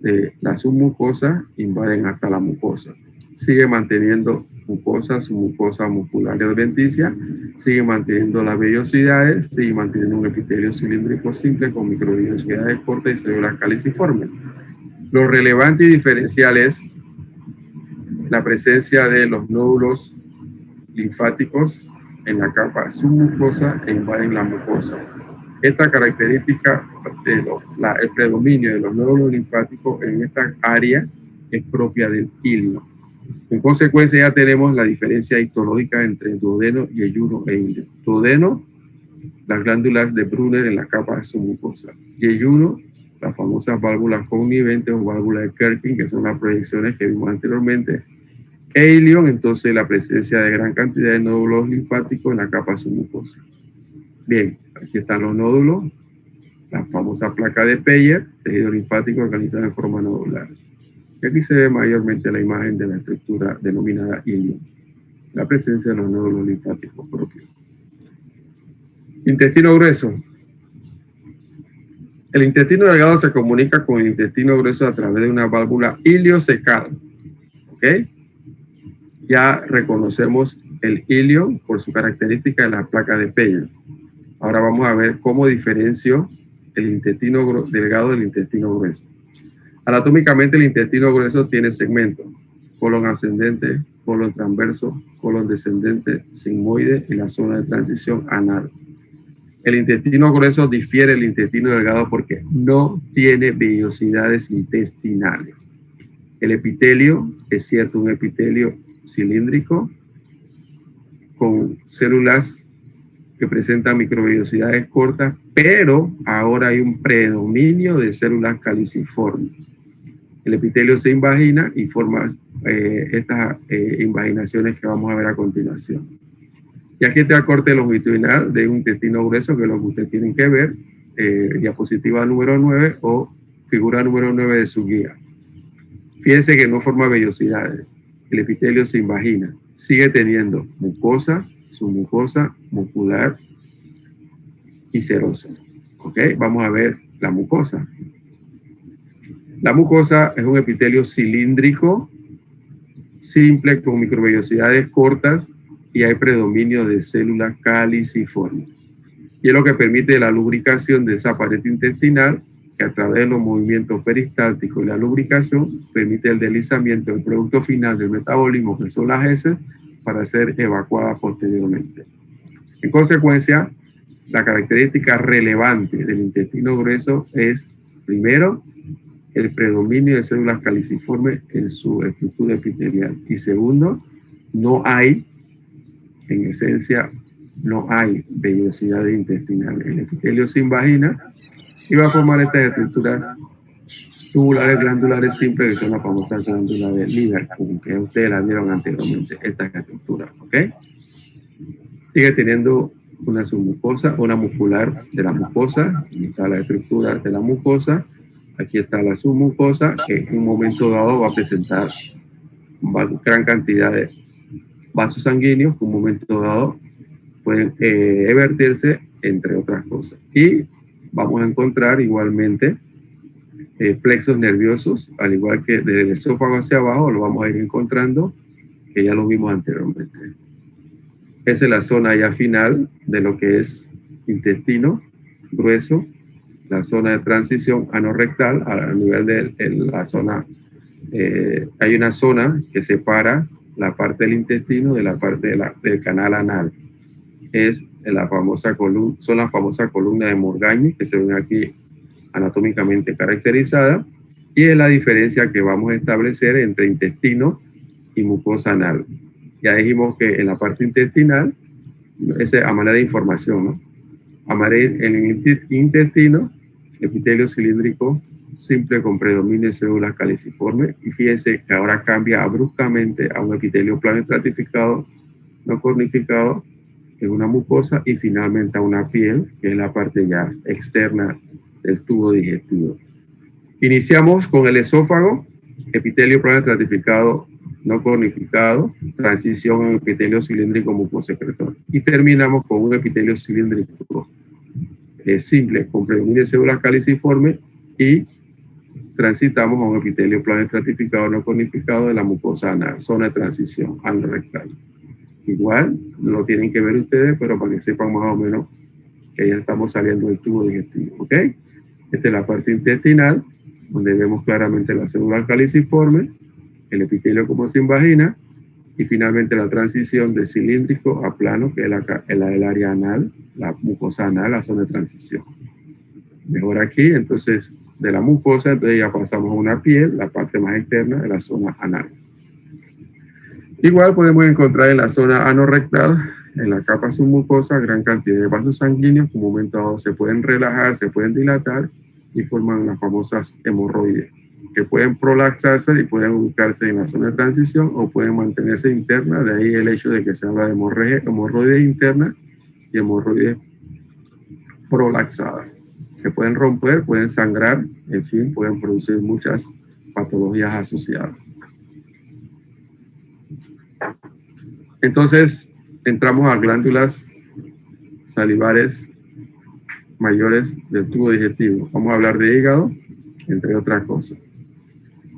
de la submucosa invaden hasta la mucosa. Sigue manteniendo mucosa, submucosa muscular y adventicia, sigue manteniendo las vellosidades, sigue manteniendo un epitelio cilíndrico simple con microvellosidades cortas y células caliciformes. Lo relevante y diferencial es la presencia de los nódulos linfáticos en la capa submucosa e invaden la mucosa. Esta característica el predominio de los nódulos linfáticos en esta área es propia del ilio. En consecuencia, ya tenemos la diferencia histológica entre duodeno, yeyuno e ilio. Duodeno, las glándulas de Brunner en la capa submucosa. Yeyuno, las famosas válvulas conniventes o válvulas de Kerpin, que son las proyecciones que vimos anteriormente. E ilio, entonces, la presencia de gran cantidad de nódulos linfáticos en la capa submucosa. Bien, aquí están los nódulos, la famosa placa de Peyer, tejido linfático organizado en forma nodular. Y aquí se ve mayormente la imagen de la estructura denominada ilio, la presencia de los nódulos linfáticos propios. Intestino grueso. El intestino delgado se comunica con el intestino grueso a través de una válvula iliocecal. ¿Ok? Ya reconocemos el ilio por su característica de la placa de Peyer. Ahora vamos a ver cómo diferencio el intestino delgado del intestino grueso. Anatómicamente el intestino grueso tiene segmentos: colon ascendente, colon transverso, colon descendente, sigmoide y la zona de transición anal. El intestino grueso difiere del intestino delgado porque no tiene vellosidades intestinales. El epitelio es cierto, un epitelio cilíndrico con células que presentan microvellosidades cortas, pero ahora hay un predominio de células caliciformes. El epitelio se invagina y forma estas invaginaciones que vamos a ver a continuación. Y aquí está el corte longitudinal de un intestino grueso, que es lo que ustedes tienen que ver, diapositiva número 9 o figura número 9 de su guía. Fíjense que no forma vellosidades. El epitelio se invagina. Sigue teniendo mucosa, submucosa, muscular y serosa. ¿Ok? Vamos a ver la mucosa. La mucosa es un epitelio cilíndrico, simple, con microvellosidades cortas y hay predominio de células caliciformes. Y es lo que permite la lubricación de esa pared intestinal, que a través de los movimientos peristálticos y la lubricación permite el deslizamiento del producto final del metabolismo, que son las heces, para ser evacuada posteriormente. En consecuencia, la característica relevante del intestino grueso es, primero, el predominio de células caliciformes en su estructura epitelial. Y segundo, no hay, en esencia, no hay vellosidades intestinales. El epitelio se invagina y va a formar estas estructuras tubulares glandulares simples, que son las famosas glándulas de Lieberkühn, que ustedes las vieron anteriormente, estas estructuras. ¿Ok? Sigue teniendo una submucosa, una muscular de la mucosa. Aquí está la estructura de la mucosa. Aquí está la submucosa, que en un momento dado va a presentar gran cantidad de vasos sanguíneos, que en un momento dado pueden vertirse, entre otras cosas. Y vamos a encontrar igualmente plexos nerviosos, al igual que desde el esófago hacia abajo, lo vamos a ir encontrando, que ya lo vimos anteriormente. Esa es la zona ya final de lo que es intestino grueso, la zona de transición anorrectal, a nivel de la zona, hay una zona que separa la parte del intestino de la parte del canal anal. Es la famosa columna, son las famosas columnas de Morgagni, que se ven aquí anatómicamente caracterizada, y es la diferencia que vamos a establecer entre intestino y mucosa anal. Ya dijimos que en la parte intestinal, esa a manera de información, ¿no? En el intestino, epitelio cilíndrico simple con predominio de células caliciformes, y fíjense que ahora cambia abruptamente a un epitelio plano estratificado, no cornificado, en una mucosa, y finalmente a una piel, que es la parte ya externa del tubo digestivo. Iniciamos con el esófago, epitelio plano estratificado, no cornificado, transición a un epitelio cilíndrico mucosecretor. Y terminamos con un epitelio cilíndrico simple, con predominio de células caliciformes y transitamos a un epitelio plano estratificado no conificado de la mucosa anal, zona de transición anorrectal. Igual, no lo tienen que ver ustedes, pero para que sepan más o menos que ya estamos saliendo del tubo digestivo, ¿ok? Esta es la parte intestinal, donde vemos claramente la célula caliciforme, el epitelio como sin vagina, y finalmente la transición de cilíndrico a plano, que es el área anal, la mucosa anal, la zona de transición. Mejor aquí, entonces, de la mucosa, entonces ya pasamos a una piel, la parte más externa de la zona anal. Igual podemos encontrar en la zona anorrectal, en la capa submucosa, gran cantidad de vasos sanguíneos que en un momento dado se pueden relajar, se pueden dilatar y forman las famosas hemorroides, que pueden prolapsarse y pueden ubicarse en la zona de transición o pueden mantenerse internas. De ahí el hecho de que se habla de hemorroides internas y hemorroides prolapsadas. Se pueden romper, pueden sangrar, en fin, pueden producir muchas patologías asociadas. Entonces, entramos a glándulas salivares mayores del tubo digestivo. Vamos a hablar de hígado, entre otras cosas.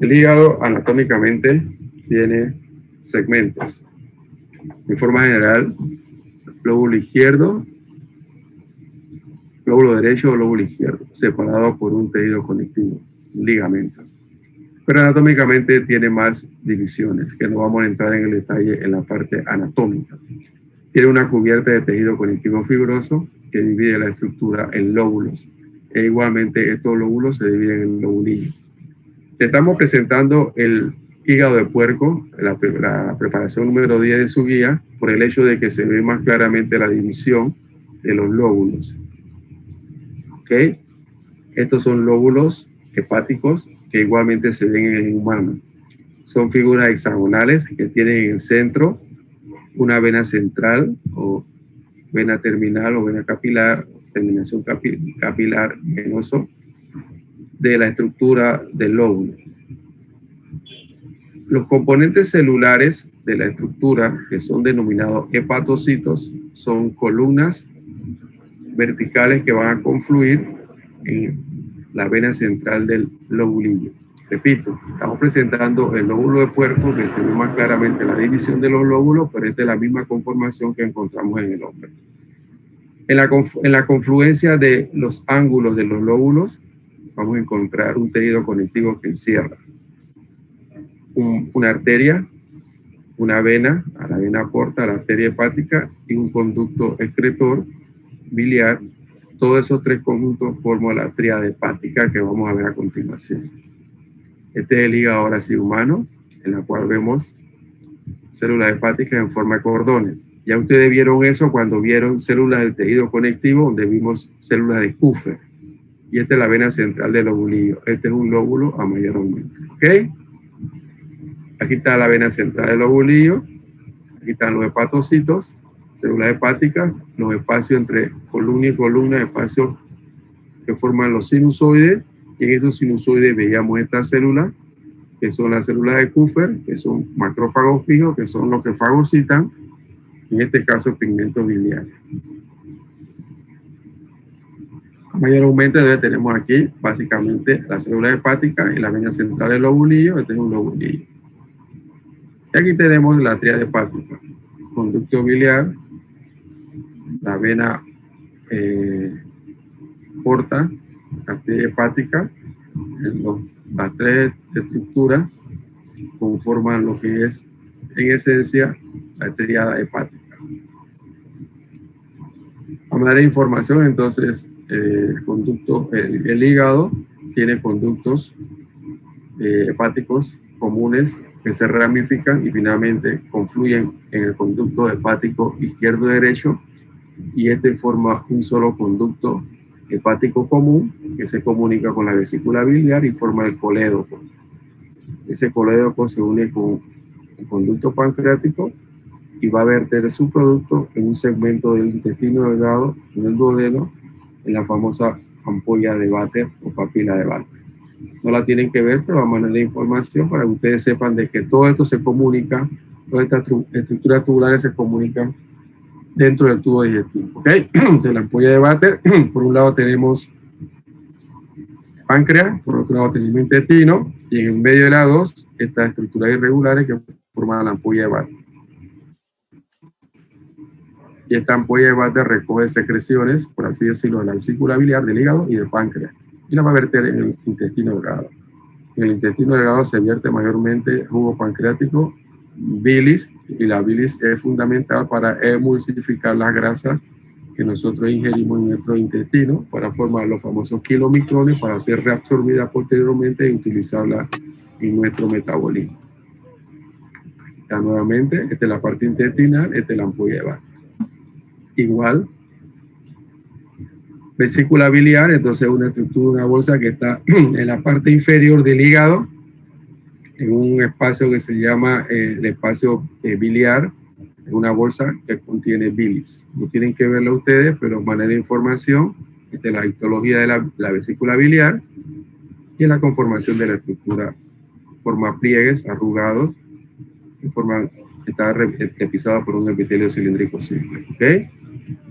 El hígado anatómicamente tiene segmentos. En forma general, lóbulo izquierdo, lóbulo derecho o lóbulo izquierdo, separado por un tejido conectivo, un ligamento. Pero anatómicamente tiene más divisiones, que no vamos a entrar en el detalle en la parte anatómica. Tiene una cubierta de tejido conectivo fibroso que divide la estructura en lóbulos. E igualmente estos lóbulos se dividen en lobulillos. Estamos presentando el hígado de puerco, la preparación número 10 de su guía, por el hecho de que se ve más claramente la división de los lóbulos. ¿Ok? Estos son lóbulos hepáticos que igualmente se ven en el humano. Son figuras hexagonales que tienen en el centro una vena central o vena terminal o vena capilar, terminación capilar venoso de la estructura del lóbulo. Los componentes celulares de la estructura, que son denominados hepatocitos, son columnas verticales que van a confluir en la vena central del lobulillo. Repito, estamos presentando el lóbulo de puerco, que se ve más claramente la división de los lóbulos, pero esta es la misma conformación que encontramos en el hombre. En la confluencia de los ángulos de los lóbulos, vamos a encontrar un tejido conectivo que encierra una arteria, una vena, a la vena porta, a la arteria hepática, y un conducto excretor biliar. Todos esos tres conjuntos forman la tríada hepática que vamos a ver a continuación. Este es el hígado ahora sí humano, en la cual vemos células hepáticas en forma de cordones. Ya ustedes vieron eso cuando vieron células del tejido conectivo, donde vimos células de Kupffer. Y esta es la vena central del lobulillo. Este es un lóbulo a mayor aumento. ¿Ok? Aquí está la vena central del lobulillo. Aquí están los hepatocitos, células hepáticas, los espacios entre columna y columna, espacios que forman los sinusoides. Y en esos sinusoides veíamos estas células, que son las células de Kupffer, que son macrófagos fijos, que son los que fagocitan, en este caso pigmentos biliares. A mayor aumento tenemos aquí básicamente la célula hepática y la vena central del lobulillo. Este es un lobulillo. Y aquí tenemos la tríada hepática, conducto biliar, la vena porta, arteria hepática. Las tres estructuras conforman lo que es, en esencia, la tríada hepática. A manera de información, entonces, el hígado tiene conductos hepáticos comunes que se ramifican y finalmente confluyen en el conducto hepático izquierdo-derecho, y este forma un solo conducto hepático común que se comunica con la vesícula biliar y forma el colédoco. Ese colédoco se une con el conducto pancreático y va a verter su producto en un segmento del intestino delgado, en el duodeno, en la famosa ampolla de Vater o papila de Vater. No la tienen que ver, pero vamos a darle información para que ustedes sepan de que todo esto se comunica, todas estas estructuras tubulares se comunican dentro del tubo digestivo. ¿Ok? De la ampolla de Vater, por un lado tenemos páncreas, por otro lado tenemos intestino, y en el medio de las dos, estas estructuras irregulares que forman la ampolla de Vater. Y esta ampolla de Vater recoge secreciones, por así decirlo, de la vesícula biliar, del hígado y del páncreas, y la va a verter en el intestino delgado. En el intestino delgado se vierte mayormente jugo pancreático, bilis, y la bilis es fundamental para emulsificar las grasas que nosotros ingerimos en nuestro intestino para formar los famosos kilomicrones para ser reabsorbida posteriormente y utilizarla en nuestro metabolismo. Ya nuevamente, esta es la parte intestinal, esta es la ampolla de Vater. Igual, vesícula biliar, entonces una estructura, una bolsa que está en la parte inferior del hígado, en un espacio que se llama el espacio biliar, una bolsa que contiene bilis. No tienen que verla ustedes, pero manera de información, esta es la histología de la vesícula biliar y la conformación de la estructura. Forma pliegues arrugados y está pisada por un epitelio cilíndrico simple. ¿Okay?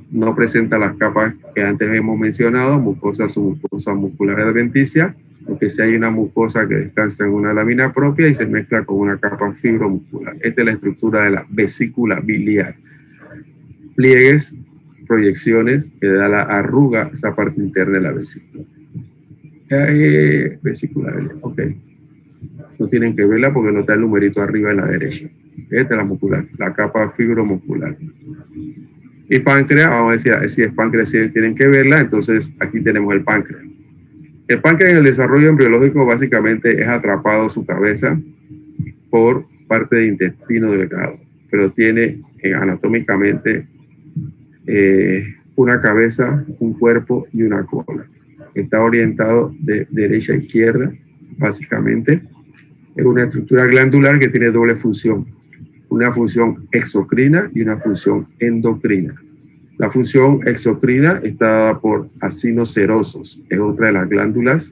No presenta las capas que antes hemos mencionado, mucosas o mucosa muscular adventicia, porque si hay una mucosa que descansa en una lámina propia y se mezcla con una capa fibromuscular. Esta es la estructura de la vesícula biliar. Pliegues, proyecciones que da la arruga, esa parte interna de la vesícula. Vesícula biliar, ok. No tienen que verla porque no está el numerito arriba en la derecha. Esta es la muscular, la capa fibromuscular. Y páncreas, vamos a decir, si es páncreas, si tienen que verla, entonces aquí tenemos el páncreas. El páncreas en el desarrollo embriológico básicamente es atrapado su cabeza por parte del intestino delgado, pero tiene anatómicamente una cabeza, un cuerpo y una cola. Está orientado de derecha a izquierda, básicamente. Es una estructura glandular que tiene doble función. Una función exocrina y una función endocrina. La función exocrina está dada por acinos serosos. Es otra de las glándulas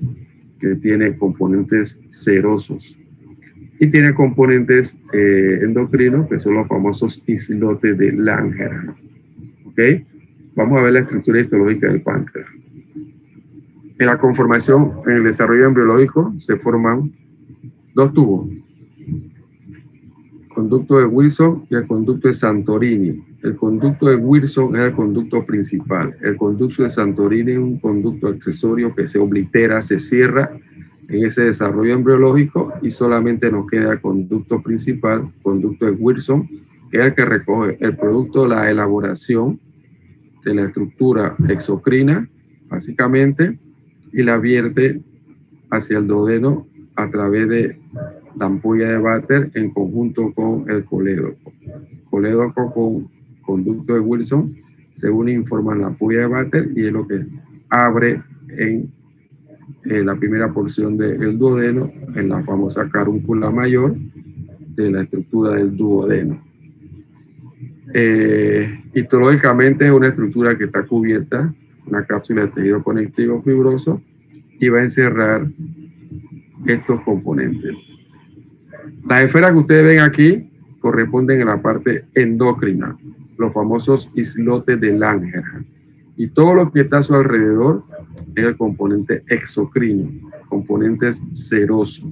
que tiene componentes serosos. Y tiene componentes endocrinos, que son los famosos islotes de Langerhans. ¿Ok? Vamos a ver la estructura histológica del páncreas. En la conformación, en el desarrollo embriológico, se forman dos tubos. Conducto de Wilson y el conducto de Santorini. El conducto de Wilson es el conducto principal. El conducto de Santorini es un conducto accesorio que se oblitera, se cierra en ese desarrollo embriológico y solamente nos queda el conducto principal, conducto de Wilson, que es el que recoge el producto de la elaboración de la estructura exocrina, básicamente, y la vierte hacia el duodeno a través de la ampolla de Vater en conjunto con el colédoco. Colédoco con conducto de Wilson se une y forman la ampolla de Vater y es lo que abre en la primera porción del duodeno, en la famosa carúncula mayor de la estructura del duodeno. Histológicamente es una estructura que está cubierta, una cápsula de tejido conectivo fibroso y va a encerrar estos componentes. Las esferas que ustedes ven aquí corresponden a la parte endocrina, los famosos islotes de Langerhans. Y todo lo que está a su alrededor es el componente exocrino, componentes serosos.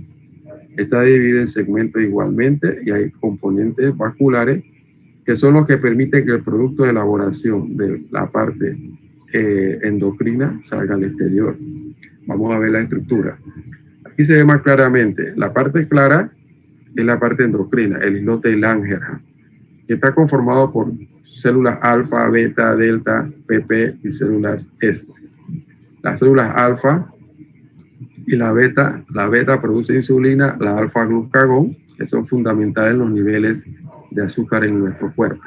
Está dividido en segmentos igualmente y hay componentes vasculares que son los que permiten que el producto de elaboración de la parte endocrina salga al exterior. Vamos a ver la estructura. Aquí se ve más claramente. La parte clara es la parte endocrina, el islote de Langerhans, que está conformado por células alfa, beta, delta, PP y células S. Las células alfa y la beta produce insulina, la alfa-glucagón, que son fundamentales en los niveles de azúcar en nuestro cuerpo.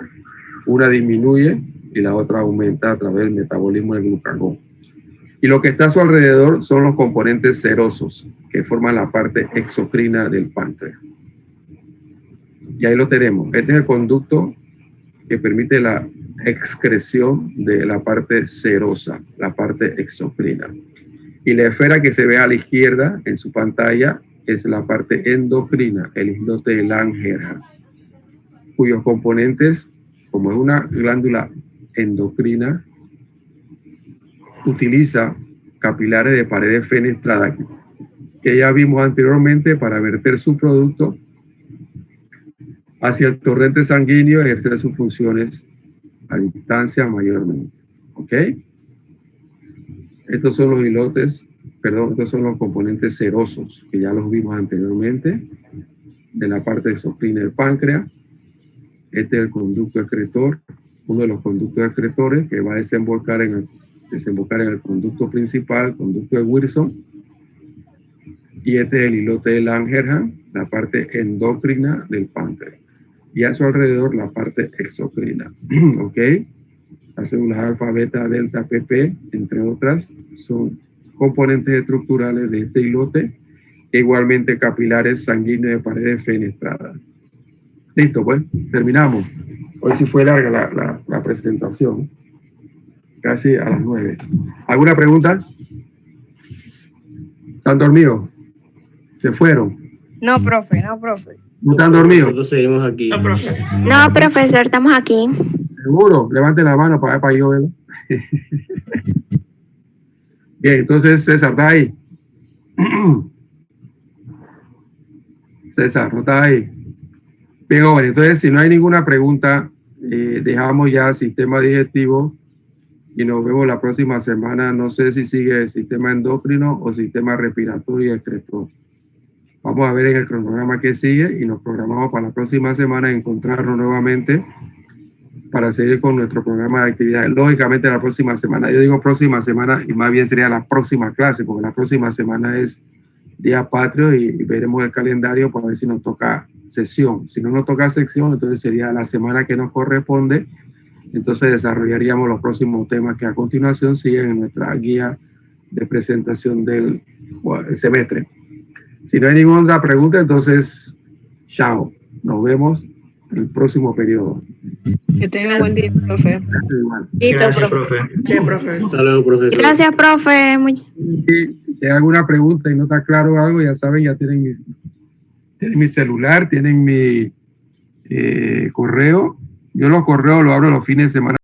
Una disminuye y la otra aumenta a través del metabolismo del glucagón. Y lo que está a su alrededor son los componentes serosos que forman la parte exocrina del páncreas. Y ahí lo tenemos. Este es el conducto que permite la excreción de la parte serosa, la parte exocrina. Y la esfera que se ve a la izquierda en su pantalla es la parte endocrina, el islote de Langerhans, cuyos componentes, como es una glándula endocrina, utiliza capilares de paredes fenestradas que ya vimos anteriormente para verter su producto hacia el torrente sanguíneo y ejercer sus funciones a distancia mayormente. ¿Ok? Estos son los islotes, perdón, estos son los componentes serosos que ya los vimos anteriormente de la parte exocrina del páncreas. Este es el conducto excretor, uno de los conductos excretores que va a desembocar en el conducto principal, el conducto de Wilson. Y este es el islote de Langerhans, la parte endocrina del páncreas. Y a su alrededor la parte exocrina. ¿Ok? Las células alfa, beta, delta, PP, entre otras, son componentes estructurales de este islote, e igualmente capilares sanguíneos de paredes fenestradas. Listo, pues, terminamos. Hoy sí fue larga la presentación, casi a las 9. ¿Alguna pregunta? ¿Están dormidos? ¿Se fueron? No, profe, no, profe. ¿No están dormidos? Nosotros seguimos aquí. No, profesor, estamos aquí. ¿Seguro? Levanten la mano para yo verlo. Bien, entonces César, ¿está ahí? César, ¿no está ahí? Bien, joven, entonces si no hay ninguna pregunta, dejamos ya sistema digestivo y nos vemos la próxima semana. No sé si sigue el sistema endocrino o sistema respiratorio y excretor. Vamos a ver en el cronograma que sigue y nos programamos para la próxima semana encontrarnos nuevamente para seguir con nuestro programa de actividades. Lógicamente la próxima semana, yo digo próxima semana y más bien sería la próxima clase, porque la próxima semana es Día Patrio y veremos el calendario para ver si nos toca sesión. Si no nos toca sección, entonces sería la semana que nos corresponde. Entonces desarrollaríamos los próximos temas que a continuación siguen en nuestra guía de presentación del semestre. Si no hay ninguna otra pregunta, entonces, chao. Nos vemos en el próximo periodo. Que tengan buen día, profe. Gracias, profe. Sí, profe. Hasta luego, profesor. Gracias, profe. Si hay alguna pregunta y no está claro algo, ya saben, ya tienen mi celular, tienen mi correo. Yo los correos los abro los fines de semana.